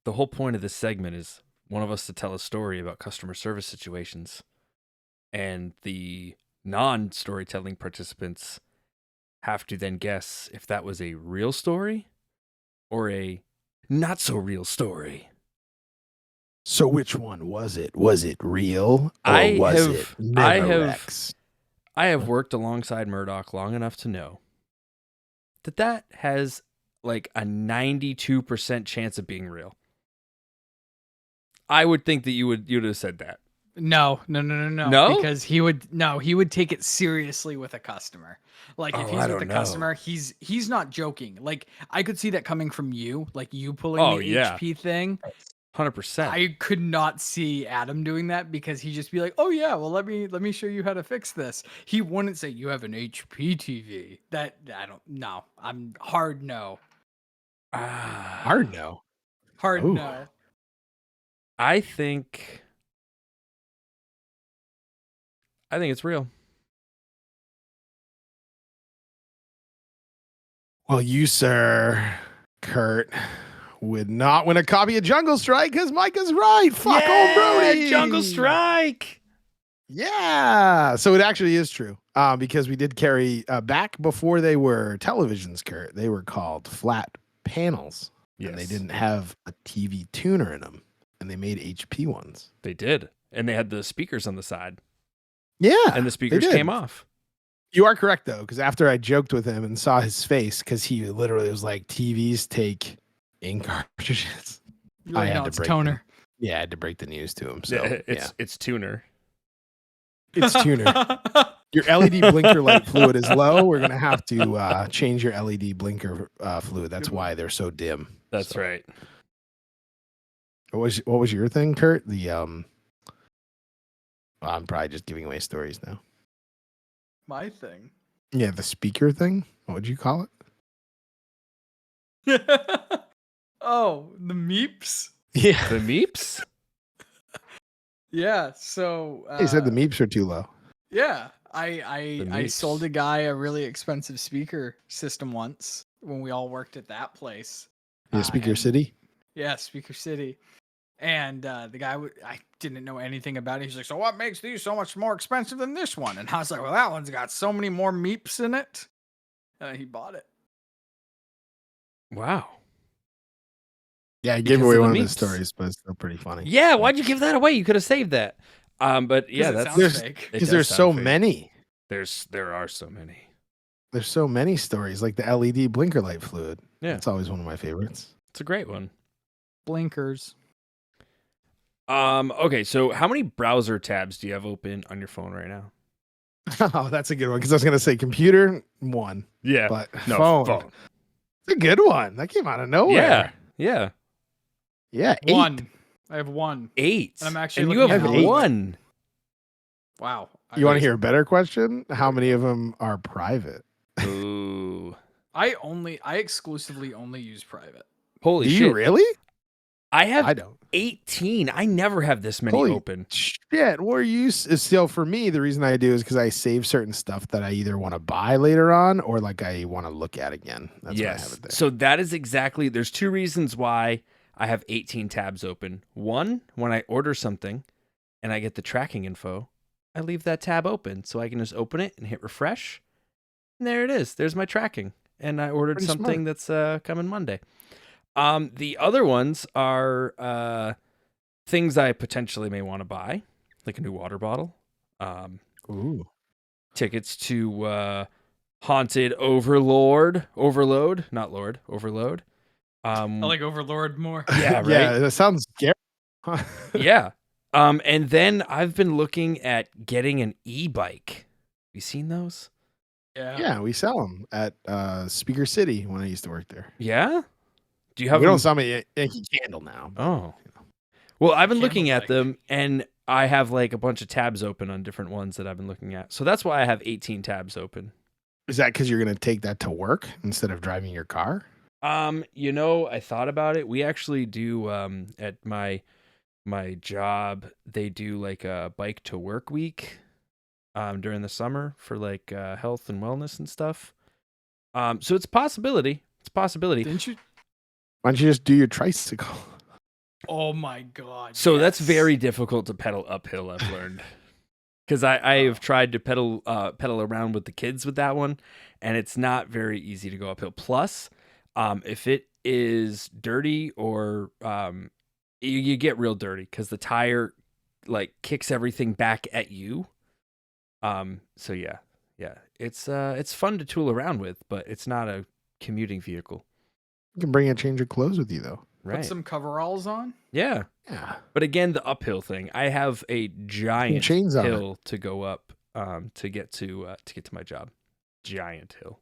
the whole point of this segment is one of us to tell a story about customer service situations, and the non-storytelling participants have to then guess if that was a real story or a not so real story. So which one was it? Was it real, or I was have- it I have- Memorex? I have worked alongside Murdock long enough to know that has like a 92% chance of being real. I would think that you'd have said that. No. No? Because he would take it seriously with a customer. Like if Oh, he's I with don't a know. customer, he's not joking. Like I could see that coming from you, like you pulling Oh, the yeah. HP thing. 100%. I could not see Adam doing that because he'd just be like, "Oh yeah, well let me show you how to fix this." He wouldn't say you have an HP TV. That I don't know. I'm hard no. Hard no. Hard Ooh. no. I think it's real. Well, you, sir, Kurt, would not win a copy of Jungle Strike because Micah's right. Fuck old Brody. Jungle Strike. Yeah. So it actually is true because we did carry back before they were televisions, Kurt. They were called flat panels. Yes. And they didn't have a TV tuner in them. And they made HP ones. They did. And they had the speakers on the side. Yeah. And the speakers came off. You are correct, though, because after I joked with him and saw his face, because he literally was like, TVs take ink cartridges. I had to break toner. I had to break the news to him. So it's tuner. It's tuner. Your LED blinker light fluid is low. We're gonna have to change your LED blinker fluid. That's why they're so dim. That's right. What was your thing, Kurt? I'm probably just giving away stories now. My thing. Yeah, the speaker thing. What would you call it? Oh, the Meeps. Yeah, the Meeps. Yeah. So he said the Meeps are too low. Yeah, I sold a guy a really expensive speaker system once when we all worked at that place. Yeah, Speaker City. Yeah, Speaker City. And the guy, I didn't know anything about it. He's like, "So what makes these so much more expensive than this one?" And I was like, "Well, that one's got so many more Meeps in it." And he bought it. Wow. Yeah, I gave away one of his stories, but it's still pretty funny. Yeah, why'd you give that away? You could have saved that. But yeah, that's fake. Because there's so many. There are so many. There's so many stories, like the LED blinker light fluid. Yeah, it's always one of my favorites. It's a great one. Blinkers. Okay, so how many browser tabs do you have open on your phone right now? Oh, that's a good one. Because I was gonna say computer, one. Yeah, but no, phone. It's a good one. That came out of nowhere. Yeah. 8. One. I have 1. 8. And I'm actually. And you have 1. Wow. You want to hear a better question? How many of them are private? Ooh. I exclusively only use private. Holy shit! Do you really? I don't. 18. I never have this many open. Shit. What are you still for me? The reason I do is because I save certain stuff that I either want to buy later on or like I want to look at again. That's why I have it there. So that is exactly. There's 2 reasons why I have 18 tabs open. One, when I order something and I get the tracking info, I leave that tab open so I can just open it and hit refresh. And there it is. There's my tracking. And I ordered something that's coming Monday. The other ones are things I potentially may want to buy, like a new water bottle. Ooh. Tickets to Haunted Overload. I like Overlord more. Yeah, right. Yeah, that sounds scary. Yeah. And then I've been looking at getting an e-bike. You seen those? Yeah, we sell them at Speaker City when I used to work there. Yeah? Do you have We don't sell me a Yankee Candle now. Oh. Well, I've been looking at them, and I have like a bunch of tabs open on different ones that I've been looking at. So that's why I have 18 tabs open. Is that because you're going to take that to work instead of driving your car? I thought about it. We actually do at my job, they do like a bike to work week during the summer for like health and wellness and stuff. So it's a possibility. Didn't you? Why don't you just do your tricycle? Oh my god! So that's very difficult to pedal uphill. I've learned because I have tried to pedal around with the kids with that one, and it's not very easy to go uphill. Plus, if it is dirty or you get real dirty because the tire like kicks everything back at you. So yeah, it's fun to tool around with, but it's not a commuting vehicle. You can bring a change of clothes with you though. Right. Put some coveralls on. Yeah. But again, the uphill thing. I have a giant hill to go up to get to my job. Giant hill.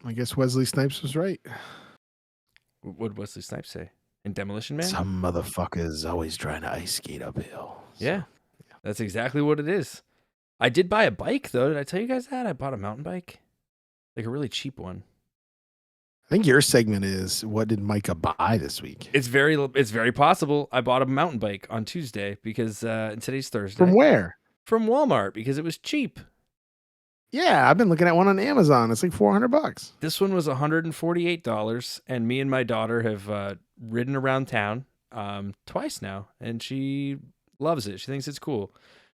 I guess Wesley Snipes was right. What did Wesley Snipes say? in Demolition Man. Some motherfuckers always trying to ice skate uphill. Yeah, that's exactly what it is. I did buy a bike though. Did I tell you guys that? I bought a mountain bike, like a really cheap one. I think your segment is, what did Micah buy this week? It's very possible. I bought a mountain bike on Tuesday because today's Thursday. From where? From Walmart because it was cheap. Yeah, I've been looking at one on Amazon. It's like $400. This one was $148, and me and my daughter have ridden around town twice now, and she loves it. She thinks it's cool.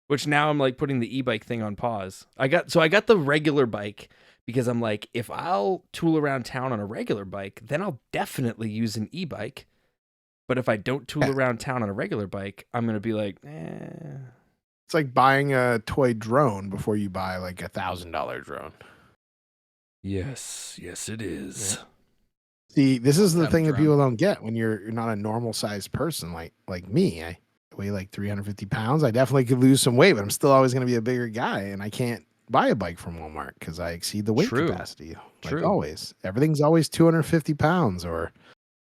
Which now I'm like putting the e-bike thing on pause. I got the regular bike because I'm like, if I'll tool around town on a regular bike, then I'll definitely use an e-bike. But if I don't tool around town on a regular bike, I'm gonna be like, It's like buying a toy drone before you buy like $1,000 drone. Yes, it is. Yeah. See, this is the thing that drone. people don't get when you're not a normal sized person like me. I weigh like 350 pounds. I definitely could lose some weight, but I'm still always going to be a bigger guy, and I can't buy a bike from Walmart because I exceed the weight capacity. Like always. Everything's always 250 pounds or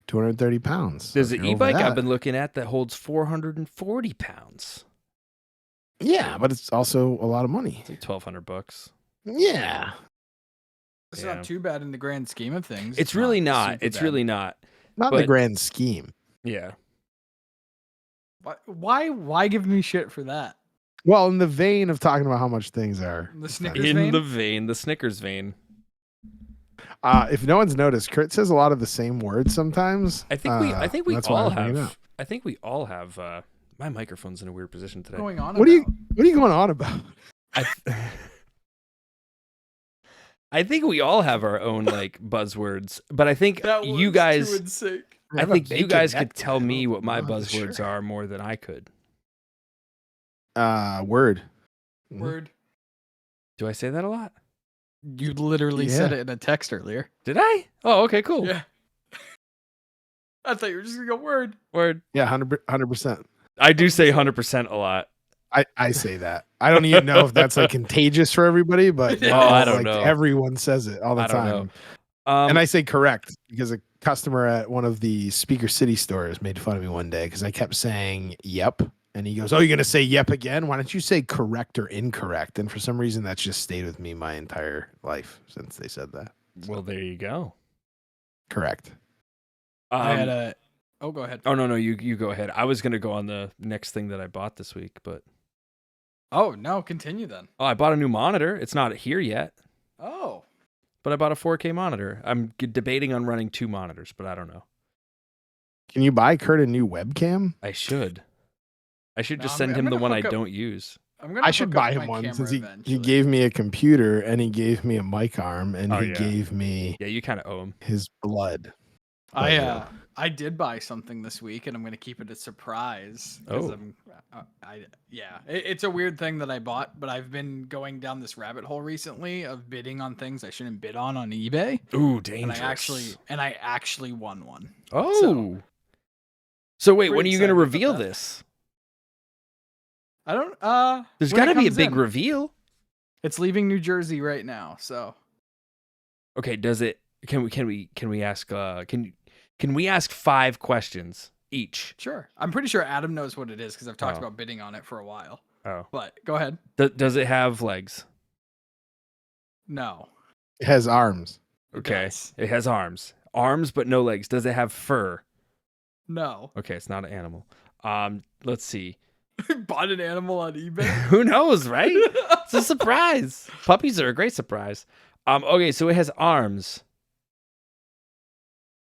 230 pounds. There's an e-bike I've been looking at that holds 440 pounds. Yeah, but it's also a lot of money. It's like $1,200. Yeah. It's not too bad in the grand scheme of things. It's really not. It's really not. Not in the grand scheme. Yeah. Why give me shit for that? Well, in the vein of talking about how much things are. The Snickers vein? The Snickers vein. If no one's noticed, Kurt says a lot of the same words sometimes. I think we all have. My microphone's in a weird position today. What are you going on about? I think we all have our own like buzzwords, but I think you guys. I think you guys could tell me what my buzzwords are more than I could. Word. Do I say that a lot? You literally said it in a text earlier. Did I? Oh, okay, cool. Yeah. I thought you were just gonna go word. Yeah, 100%. I do say 100% a lot. I say that. I don't even know if that's like contagious for everybody, but I don't know. Everyone says it all the time. And I say correct because a customer at one of the Speaker City stores made fun of me one day because I kept saying yep. And he goes, "Oh, you're going to say yep again? Why don't you say correct or incorrect?" And for some reason, that's just stayed with me my entire life since they said that. So. Well, there you go. Correct. I had a... Oh, go ahead. Oh, no, you go ahead. I was going to go on the next thing that I bought this week, but... Oh, no, continue then. Oh, I bought a new monitor. It's not here yet. Oh. But I bought a 4K monitor. I'm debating on running 2 monitors, but I don't know. Can you buy Kurt a new webcam? I should just send him the one I don't use. I should buy him one since he gave me a computer and he gave me a mic arm and he gave me... Yeah, you kind of owe him. His blood. I did buy something this week and I'm going to keep it a surprise. Oh. It's a weird thing that I bought, but I've been going down this rabbit hole recently of bidding on things I shouldn't bid on eBay. Ooh, dangerous. And I actually won one. Oh. So wait, when are you going to reveal this? I don't. There's got to be a big reveal. It's leaving New Jersey right now, so. Okay, does it? Can we ask? Can we ask 5 questions each? Sure. I'm pretty sure Adam knows what it is because I've talked about bidding on it for a while. Oh. But go ahead. Does it have legs? No. It has arms. Okay. It has arms. Arms, but no legs. Does it have fur? No. Okay, it's not an animal. Let's see. Bought an animal on eBay? Who knows, right? It's a surprise. Puppies are a great surprise. Okay, so it has arms.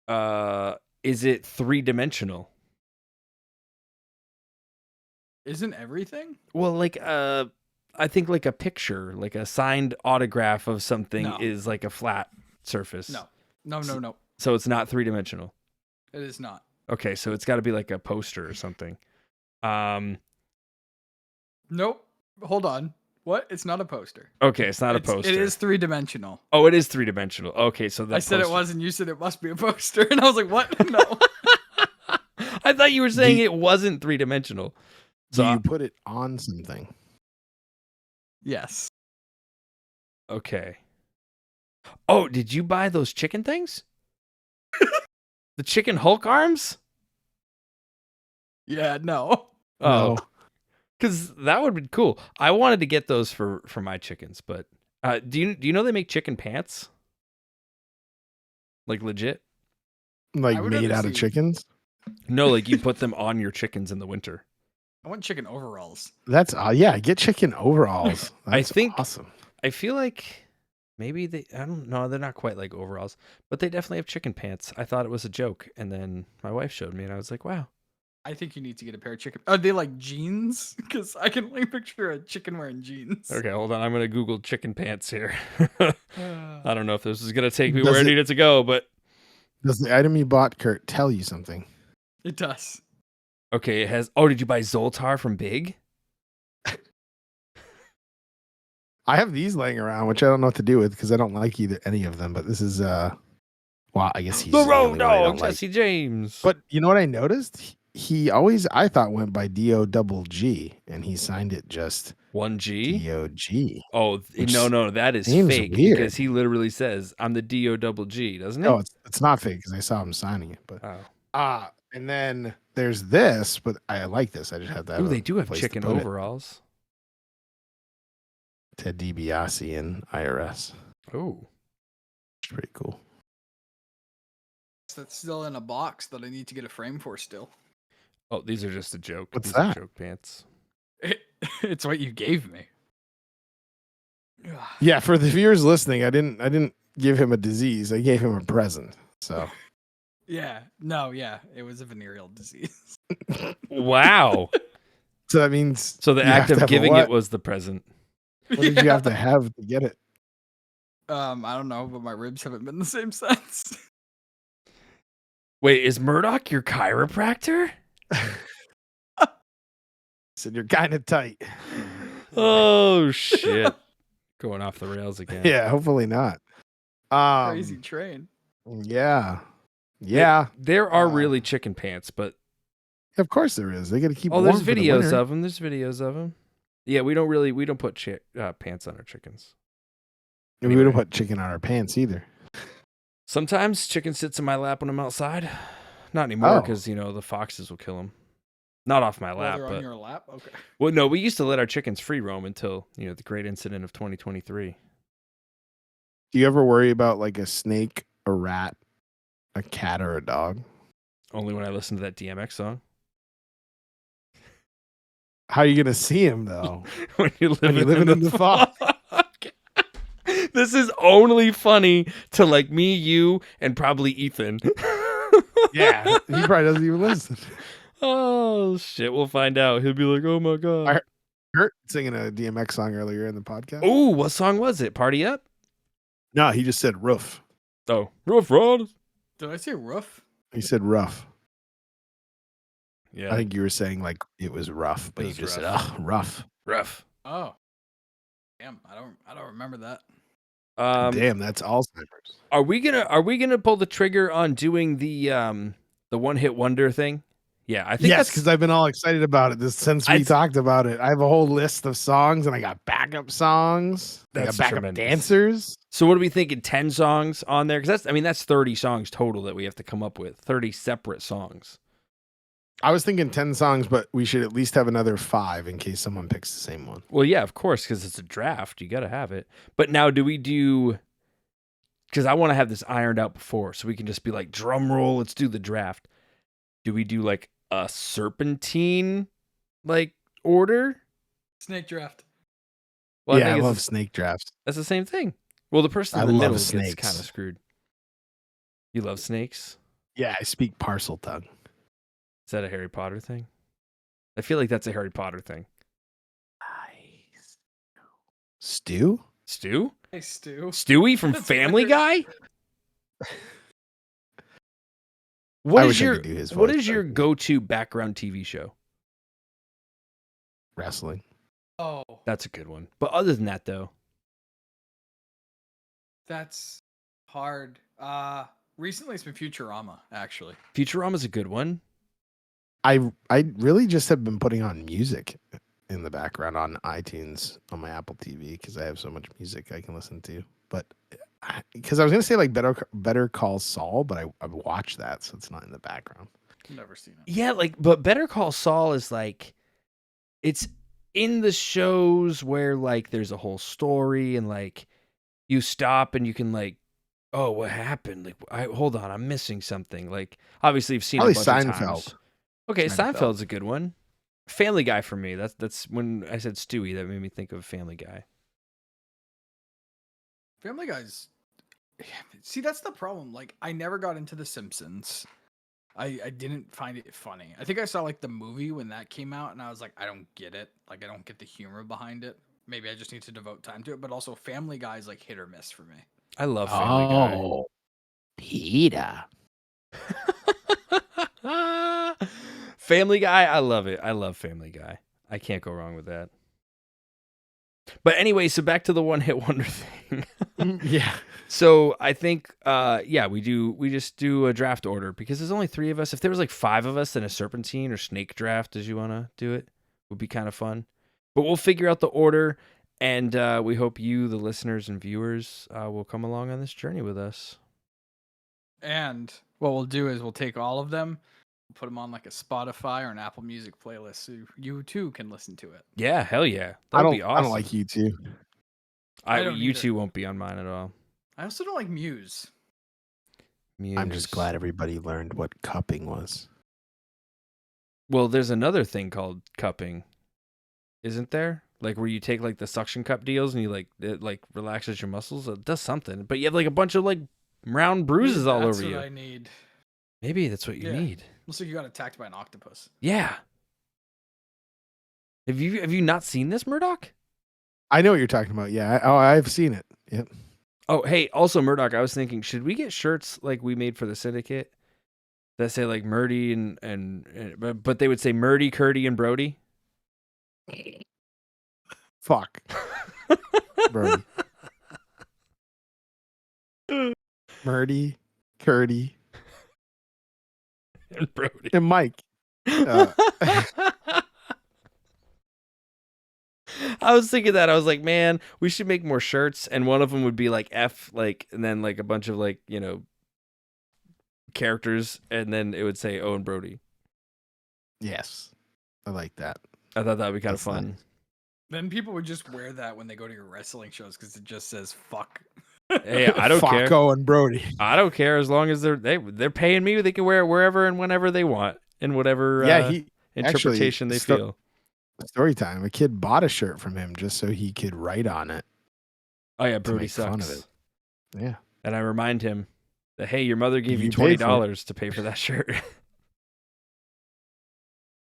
Is it 3-dimensional? Isn't everything? Well, like I think like a picture, like a signed autograph of something is like a flat surface. No. So it's not 3-dimensional. It is not. Okay, so it's got to be like a poster or something. Nope. Hold on. What? It's not a poster. Okay, it's not a poster. It is 3-dimensional. Oh, it is 3-dimensional. Okay, so I said it was, and you said it must be a poster, and I was like, "What? No." I thought you were saying it wasn't 3-dimensional. So you put it on something? Yes. Okay. Oh, did you buy those chicken things? The chicken Hulk arms? Yeah, no. Oh, No. because that would be cool. I wanted to get those for my chickens, but do you know they make chicken pants? Like legit? Like I would made rather out of see- chickens. No, like you put them on your chickens in the winter. I want chicken overalls. That's yeah. Get chicken overalls. I That's think- awesome. I feel like maybe I don't know, they're not quite like overalls, but they definitely have chicken pants. I thought it was a joke, and then my wife showed me, and I was like, wow. I think you need to get a pair of chicken. Are they like jeans? Because I can only picture a chicken wearing jeans. Okay, hold on. I'm going to Google chicken pants here. Uh, I don't know if this is going to take me Does where I it- need it to go, but Does the item you bought, Kurt, tell you something? it does. okay, it has. Oh, did you buy Zoltar from Big? I have these laying around, which I don't know what to do with because I don't like any of them. But this is well, I guess he's The the Road only one I Dog, don't like. Jesse James. But you know what I noticed? He always, I thought, went by DOGG, and he signed it just 1G? DOG. Oh, Which no, that is seems fake weird. because he literally says, I'm the DOGG, doesn't he? No, it's not fake because I saw him signing it. But Oh. and then there's this, but I like this. I just have that. Ooh, they do have chicken overalls. Ted DiBiase and IRS. Oh. It's pretty cool. That's still in a box that I need to get a frame for still. Oh, these are just a joke. What's These are that? joke pants. It's what you gave me. Yeah, for the viewers listening, I didn't give him a disease. I gave him a present. So Yeah. No, yeah. It was a venereal disease. Wow. so that means So the you have act to of have a giving what? it was the present. What did you have to have to get it? I don't know, but my ribs haven't been the same since. Wait, is Murdock your chiropractor? Said you're kind of tight. Oh, shit. Going off the rails again. Yeah, hopefully not. Crazy train. Yeah. Yeah. There are really chicken pants, but Of course there is. They got to keep. oh, there's warm for the videos winter. of them. There's videos of them. Yeah, we don't put pants on our chickens. We don't put chicken on our pants either. Sometimes chicken sits in my lap when I'm outside. Not anymore Oh. because the foxes will kill them. Not off my lap, They're but on your lap? Okay. well, no, we used to let our chickens free roam until the great incident of 2023. Do you ever worry about like a snake, a rat, a cat, or a dog? Only when I listen to that DMX song. How are you gonna see him though? When you're living, living in the fog. This is only funny to like me, you, and probably Ethan. Yeah, he probably doesn't even listen. Oh shit, we'll find out. He'll be like, "Oh my god." Kurt singing a DMX song earlier in the podcast. Oh, what song was it? Party Up? No, he just said roof. Oh, Rough Riders. Did I say roof? He said rough. Yeah, I think you were saying like it was rough, but It you was just rough. said rough. rough. Oh. Damn, I don't remember that. Damn, that's Alzheimer's. Are we gonna pull the trigger on doing the one hit wonder thing? Yeah, I think Yes, that's because I've been all excited about it since we talked about it. I have a whole list of songs, and I got backup songs. I got That's backup tremendous. dancers. So what are we thinking? 10 songs on there? Because that's 30 songs total that we have to come up with. 30 separate songs. I was thinking 10 songs, but we should at least have another 5 in case someone picks the same one. Well, yeah, of course, because it's a draft. You got to have it. But now, do we do? Because I want to have this ironed out before, so we can just be like, drum roll. Let's do the draft. Do we do like a serpentine like order? Snake draft. Well, yeah, I think love snake drafts. that's the same thing. Well, the person I in the love middle gets snakes. kind of screwed. You love snakes? Yeah, I speak parcel tongue. Is that a Harry Potter thing? I feel like that's a Harry Potter thing. Nice. Stew? Stu? Hey, Stu. Stewie from That's Family weird. Guy? I What wish is I your could do his what voice is your better. go-to background TV show? Wrestling. Oh, That's a good one. But other than that though, that's hard. Recently it's been Futurama, actually. Futurama's a good one. I really just have been putting on music in the background on iTunes on my Apple TV because I have so much music I can listen to. But because I was gonna say like Better Call Saul, but I watched that, so it's not in the background. Never seen it. Yeah, like, but Better Call Saul is like, it's in the shows where like there's a whole story and like you stop and you can like, oh, what happened? Like, hold on, I'm missing something. Like, obviously, you've seen Probably it a bunch of Seinfeld. times. Okay, Seinfeld. Seinfeld's a good one. Family Guy for me. That's when I said Stewie. That made me think of Family Guy. Family Guy's. See, that's the problem. Like, I never got into The Simpsons. I didn't find it funny. I think I saw like the movie when that came out, and I was like, I don't get it. Like, I don't get the humor behind it. Maybe I just need to devote time to it. But also, Family Guy is like hit or miss for me. I love Family Guy. Oh, Peter. Family Guy, I love it. I love Family Guy. I can't go wrong with that. But anyway, so back to the one hit wonder thing. Yeah. So I think, we just do a draft order because there's only 3 of us. If there was like 5 of us, then a serpentine or snake draft, as you want to do it, would be kind of fun. But we'll figure out the order, and we hope you, the listeners and viewers, will come along on this journey with us. And what we'll do is we'll take all of them, put them on like a Spotify or an Apple Music playlist, so you too can listen to it. Yeah, hell yeah, that would be awesome. I don't like U2. I don't You either. two won't be on mine at all. I also don't like Muse. I'm just glad everybody learned what cupping was. Well, there's another thing called cupping, isn't there? Like where you take like the suction cup deals and you like it like relaxes your muscles. It does something, but you have like a bunch of like round bruises all over you. That's what I need. Maybe that's what you need. Looks like you got attacked by an octopus. Yeah. Have you not seen this, Murdock? I know what you're talking about. Yeah. I've seen it. Yep. Oh, hey, also Murdock, I was thinking, should we get shirts like we made for the syndicate that say like Murdy but they would say Murdy, Curdy, and Brody? Fuck. Brody. Murdy, Curdy, and Brody. and Mike. I was thinking that. I was like, man, we should make more shirts, and one of them would be like F, like, and then like a bunch of like, characters, and then it would say Owen Brody. Yes. I like that. I thought that would be kind of That's fun. nice. Then people would just wear that when they go to your wrestling shows because it just says "fuck." Hey, I don't care. Fuck Owen Brody. I don't care as long as they're paying me. They can wear it wherever and whenever they want, in whatever interpretation they feel. Story time. A kid bought a shirt from him just so he could write on it. Oh yeah, to Brody make fun sucks. of it. Yeah. And I remind him that, hey, your mother gave you You paid for it. $20 to pay for that shirt.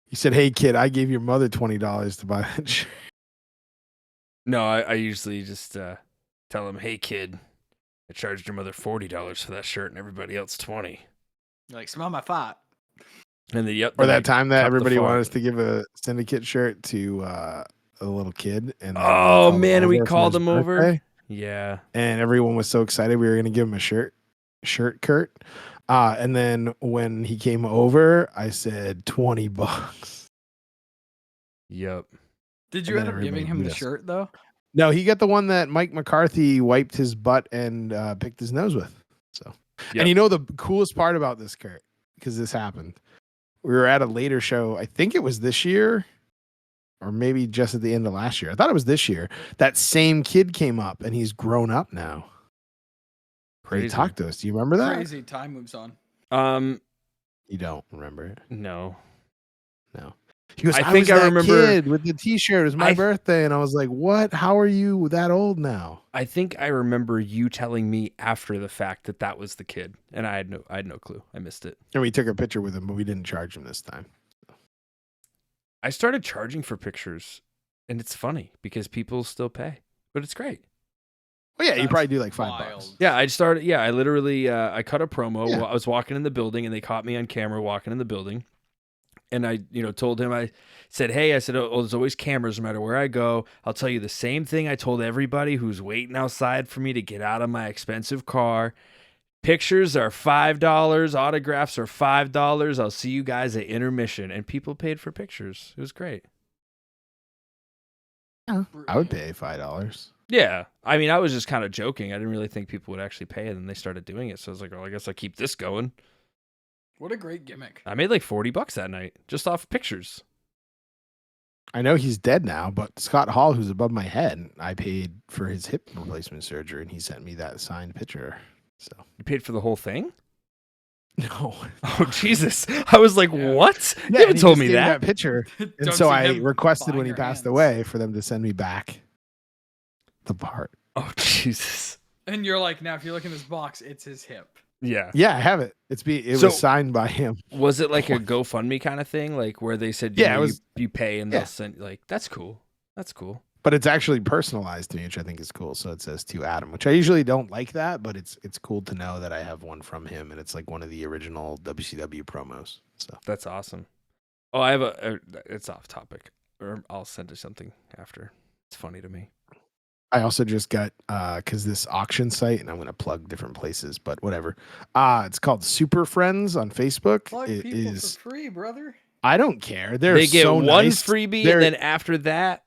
He said, "Hey kid, I gave your mother $20 to buy that shirt." No, I usually just tell him, hey kid, I charged your mother $40 for that shirt and everybody else $20. You're like, smell my fart. And then Or that time that cut the everybody fart. wanted us to give a syndicate shirt to a little kid. And Oh man, and we for called his him over. birthday, Yeah. and everyone was so excited we were going to give him a shirt, Kurt. And then when he came over, I said $20. Yep. Did And you then end up giving everybody him beat the us. shirt though? No, he got the one that Mike McCarthy wiped his butt and picked his nose with. So, Yep. And you know the coolest part about this, Kurt, because this happened. We were at a later show. I think it was this year, or maybe just at the end of last year. I thought it was this year. That same kid came up, and he's grown up now. Crazy. He talked to us. Do you remember that? Crazy. Time moves on. You don't remember it? No. No. He goes, I I think was I that remember- kid with the T-shirt. It was my I- birthday, and I was like, "What? How are you that old now?" I think I remember you telling me after the fact that was the kid, and I had no clue. I missed it. And we took a picture with him, but we didn't charge him this time. I started charging for pictures, and it's funny because people still pay, but it's great. Well, yeah, you That's probably do like $5. wild. Yeah, I literally I cut a promo. Yeah. I was walking in the building, and they caught me on camera walking in the building. And I, told him, I said, hey, oh, there's always cameras no matter where I go. I'll tell you the same thing I told everybody who's waiting outside for me to get out of my expensive car. Pictures are $5. Autographs are $5. I'll see you guys at intermission. And people paid for pictures. It was great. I would pay $5. Yeah. I mean, I was just kind of joking. I didn't really think people would actually pay. And then they started doing it. So I was like, oh, I guess I'll keep this going. What a great gimmick. I made like $40 that night just off pictures. I know he's dead now, but Scott Hall, who's above my head, I paid for his hip replacement surgery, and he sent me that signed picture. So You paid for the whole thing? no, Oh Jesus! I was like, Yeah. what? yeah, You haven't and he told just me gave that. picture, and Don't so see I him requested buying when he your passed hands. away for them to send me back the part. Oh Jesus! And you're like, now if you look in this box, it's his hip. Yeah. Yeah, I have it. It So- was signed by him. Was it like a GoFundMe kind of thing, like where they said, Yeah, it was- you pay and yeah. they'll send? Like that's cool. That's cool. But it's actually personalized to me, which I think is cool. So it says to Adam, which I usually don't like that, but it's cool to know that I have one from him, and it's like one of the original WCW promos. So That's awesome. Oh, I have it's off topic, or I'll send you something after. It's funny to me. I also just got because this auction site, and I'm going to plug different places, but whatever. It's called Super Friends on Facebook. Plug It people is. for free, brother. I don't care. They get so one nice. freebie, They're- and then after that,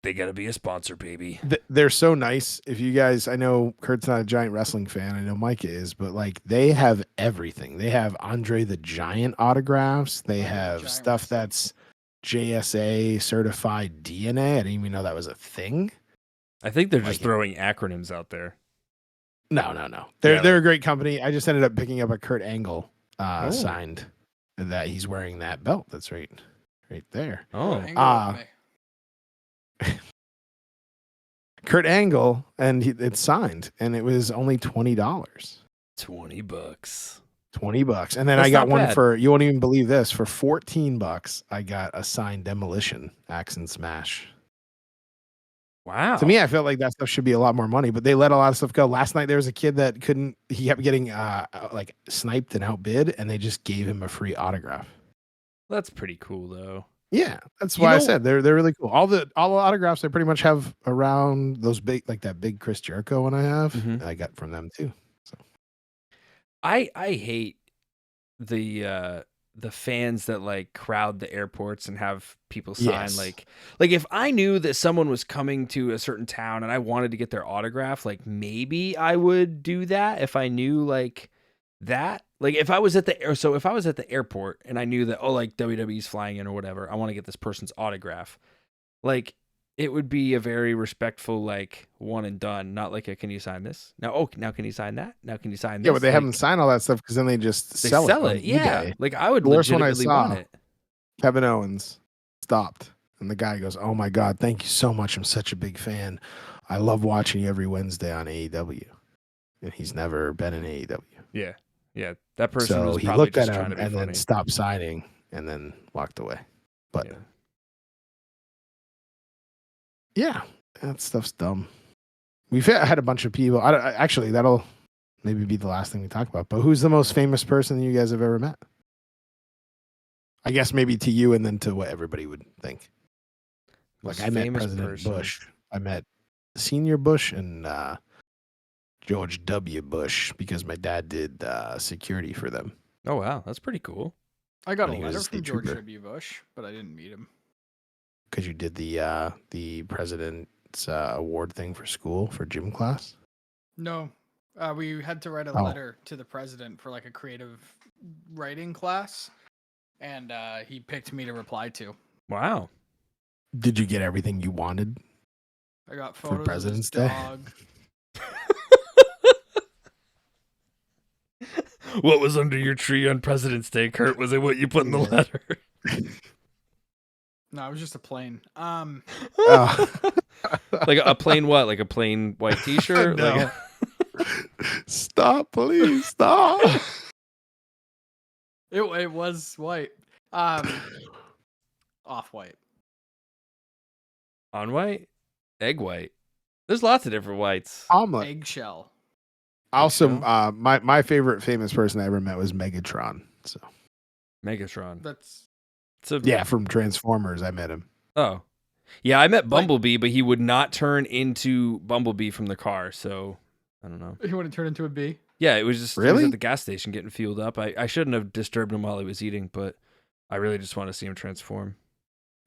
they gotta be a sponsor, baby. They're so nice. If you guys, I know Kurt's not a giant wrestling fan. I know Micah is, but like they have everything. They have Andre the Giant autographs. They have Giant stuff wrestling. that's JSA certified DNA. I didn't even know that was a thing. I think they're just Like it. throwing acronyms out there. No. They're Yeah, they're a great company. I just ended up picking up a Kurt Angle Oh. signed that he's wearing that belt. That's right there. Oh, Hang on with me. Kurt Angle, and it's signed, and it was only $20. $20. $20. And then That's I got not one bad. for, you won't even believe this, for $14. I got a signed Demolition Axe and Smash. Wow. To me, I felt like that stuff should be a lot more money, but they let a lot of stuff go. Last night there was a kid that he kept getting like sniped and outbid, and they just gave him a free autograph. That's pretty cool, though. Yeah, that's You why I know- said they're really cool. All the autographs I pretty much have around those big, like that big Chris Jericho one I have. Mhm. I got from them too. I hate the fans that like crowd the airports and have people sign Yes. like if I knew that someone was coming to a certain town and I wanted to get their autograph, like maybe I would do that if I knew like that. Like if I was at the airport and I knew that like WWE's flying in or whatever, I want to get this person's autograph. Like it would be a very respectful like one and done, not like a can you sign this? Now can you sign that? Now can you sign this? Yeah, but they Like, haven't signed all that stuff because then they just they sell it. sell on it. Yeah. eBay. Like I would The worst one I legitimately want saw. it. Kevin Owens stopped, and the guy goes, "Oh my God, thank you so much. I'm such a big fan. I love watching you every Wednesday on AEW." And he's never been in AEW. Yeah. Yeah. That person So was he probably looked at just trying him to be and funny. then stopped signing and then walked away. But Yeah. yeah, that stuff's dumb. We've had a bunch of people. Actually, that'll maybe be the last thing we talk about. But who's the most famous person you guys have ever met? I guess maybe to you and then to what everybody would think. Like Most I met famous President person. Bush. I met Senior Bush and George W. Bush because my dad did security for them. Oh wow, that's pretty cool. I got I a think it was letter a from state George trooper. W. Bush, but I didn't meet him. Because you did the president's award thing for school for gym class. No, we had to write a Oh. letter to the president for like a creative writing class, and he picked me to reply to. Wow. Did you get everything you wanted? I got For photos President's of his Day? dog. What was under your tree on President's Day, Kurt? Was it what you put in the Yeah. letter? No, it was just a plane. Oh. Like a plain what? Like a plain white T-shirt? No. Like Stop, please, stop. It was white. Off white. on white, egg white. There's lots of different whites. Omelet. Eggshell. Also, Eggshell? my favorite famous person I ever met was Megatron. So Megatron. That's It's a, yeah, from Transformers, I met him. Oh. Yeah, I met Bumblebee, but he would not turn into Bumblebee from the car, so I don't know. you want to turn into a bee? Yeah, it was just he was Really? at the gas station getting fueled up. I shouldn't have disturbed him while he was eating, but I really just want to see him transform.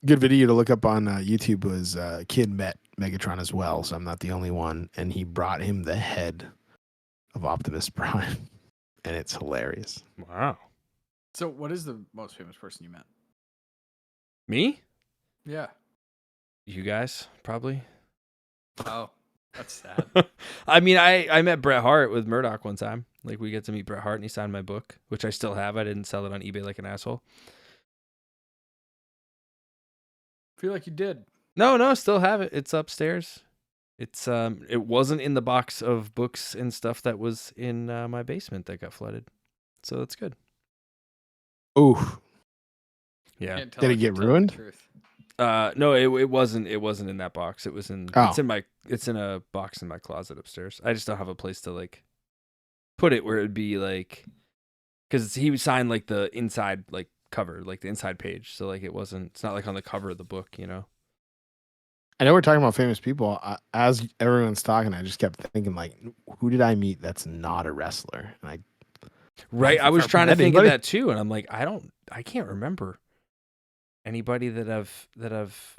Good video to look up on YouTube was kid met Megatron as well, so I'm not the only one, and he brought him the head of Optimus Prime, and it's hilarious. Wow. So, what is the most famous person you met? Me? Yeah. You guys, probably. Oh, that's sad. I mean, I met Bret Hart with Murdock one time. Like, we get to meet Bret Hart, and he signed my book, which I still have. I didn't sell it on eBay like an asshole. Feel like you did. No, still have it. It's upstairs. It's it wasn't in the box of books and stuff that was in my basement that got flooded, so it's good. Ooh. Yeah. Can't tell Did it if you're get telling the ruined? truth. No, it wasn't in that box. It was in Oh. it's in a box in my closet upstairs. I just don't have a place to like put it where it'd be like, because he signed like the inside like cover, like the inside page. So like it's not like on the cover of the book, you know. I know we're talking about famous people. As everyone's talking, I just kept thinking, like, who did I meet that's not a wrestler? And Right. I was Apart trying from to think of anybody? that too, and I'm like, I can't remember anybody that I've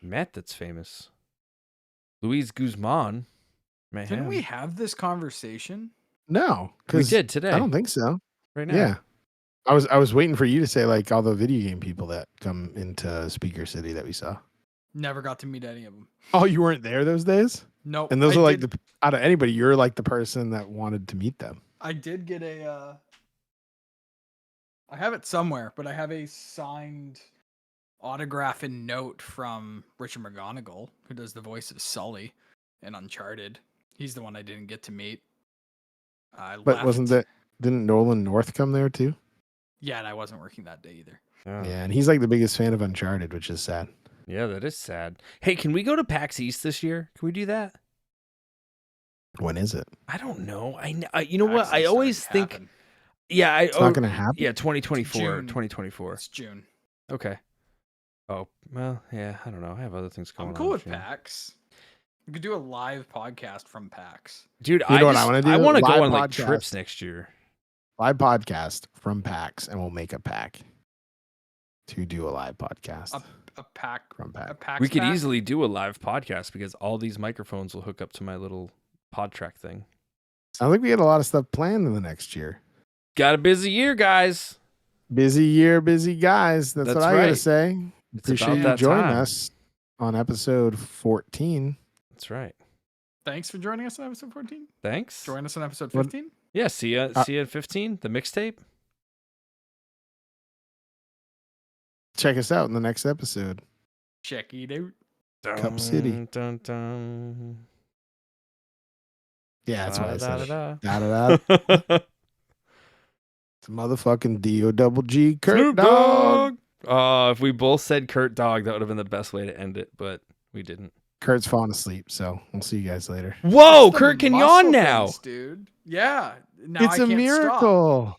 met that's famous. Luis Guzman. Met Didn't him. we have this conversation? no, We 'cause did today. I don't think so. Right now. Yeah, I was waiting for you to say like all the video game people that come into Speaker City that we saw. Never got to meet any of them. Oh, you weren't there those days? Nope. And those I are like did, out of anybody, you're like the person that wanted to meet them. I did get a. I have it somewhere, but I have a signed autograph and note from Richard McGonigal, who does the voice of Sully in Uncharted. He's the one I didn't get to meet. But didn't Nolan North come there too? Yeah, and I wasn't working that day either. Oh. Yeah, and he's like the biggest fan of Uncharted, which is sad. Yeah, that is sad. Hey, can we go to PAX East this year? Can we do that? When is it? I don't know. You know what? Access I already always think. happened. Yeah, It's not going to happen. Yeah, 2024. June. 2024. It's June. Okay. Oh well, yeah. I don't know. I have other things going on. I'm cool with June. PAX. We could do a live podcast from PAX. Dude. You know what I wanna do? I want to Live go on like podcast. trips next year. Live podcast from PAX, and we'll make a pack to do a live podcast A pack. from A PAX. PAX. We could pack? easily do a live podcast because all these microphones will hook up to my little pod track thing. Sounds like we got a lot of stuff planned in the next year. Got a busy year, guys. Busy year, busy guys. That's what That's I gotta right. say. It's Appreciate about you that joining time. us on episode 14. That's right. Thanks for joining us on episode 14. Thanks. Join us on episode What- 15. Yeah. See ya at 15. The mixtape. Check us out in the next episode. Check it out. Cup City. Dun, dun. Yeah, that's why I said it. Da-da-da-da. Da-da-da. It's motherfucking D-O-double-G Kurt Snoop Dogg. Dogg. If we both said Kurt Dog, that would have been the best way to end it, but we didn't. Kurt's falling asleep, so we'll see you guys later. Whoa, It's the Kurt can muscle yawn now. things, dude. Yeah. Now It's I a can't stop. miracle.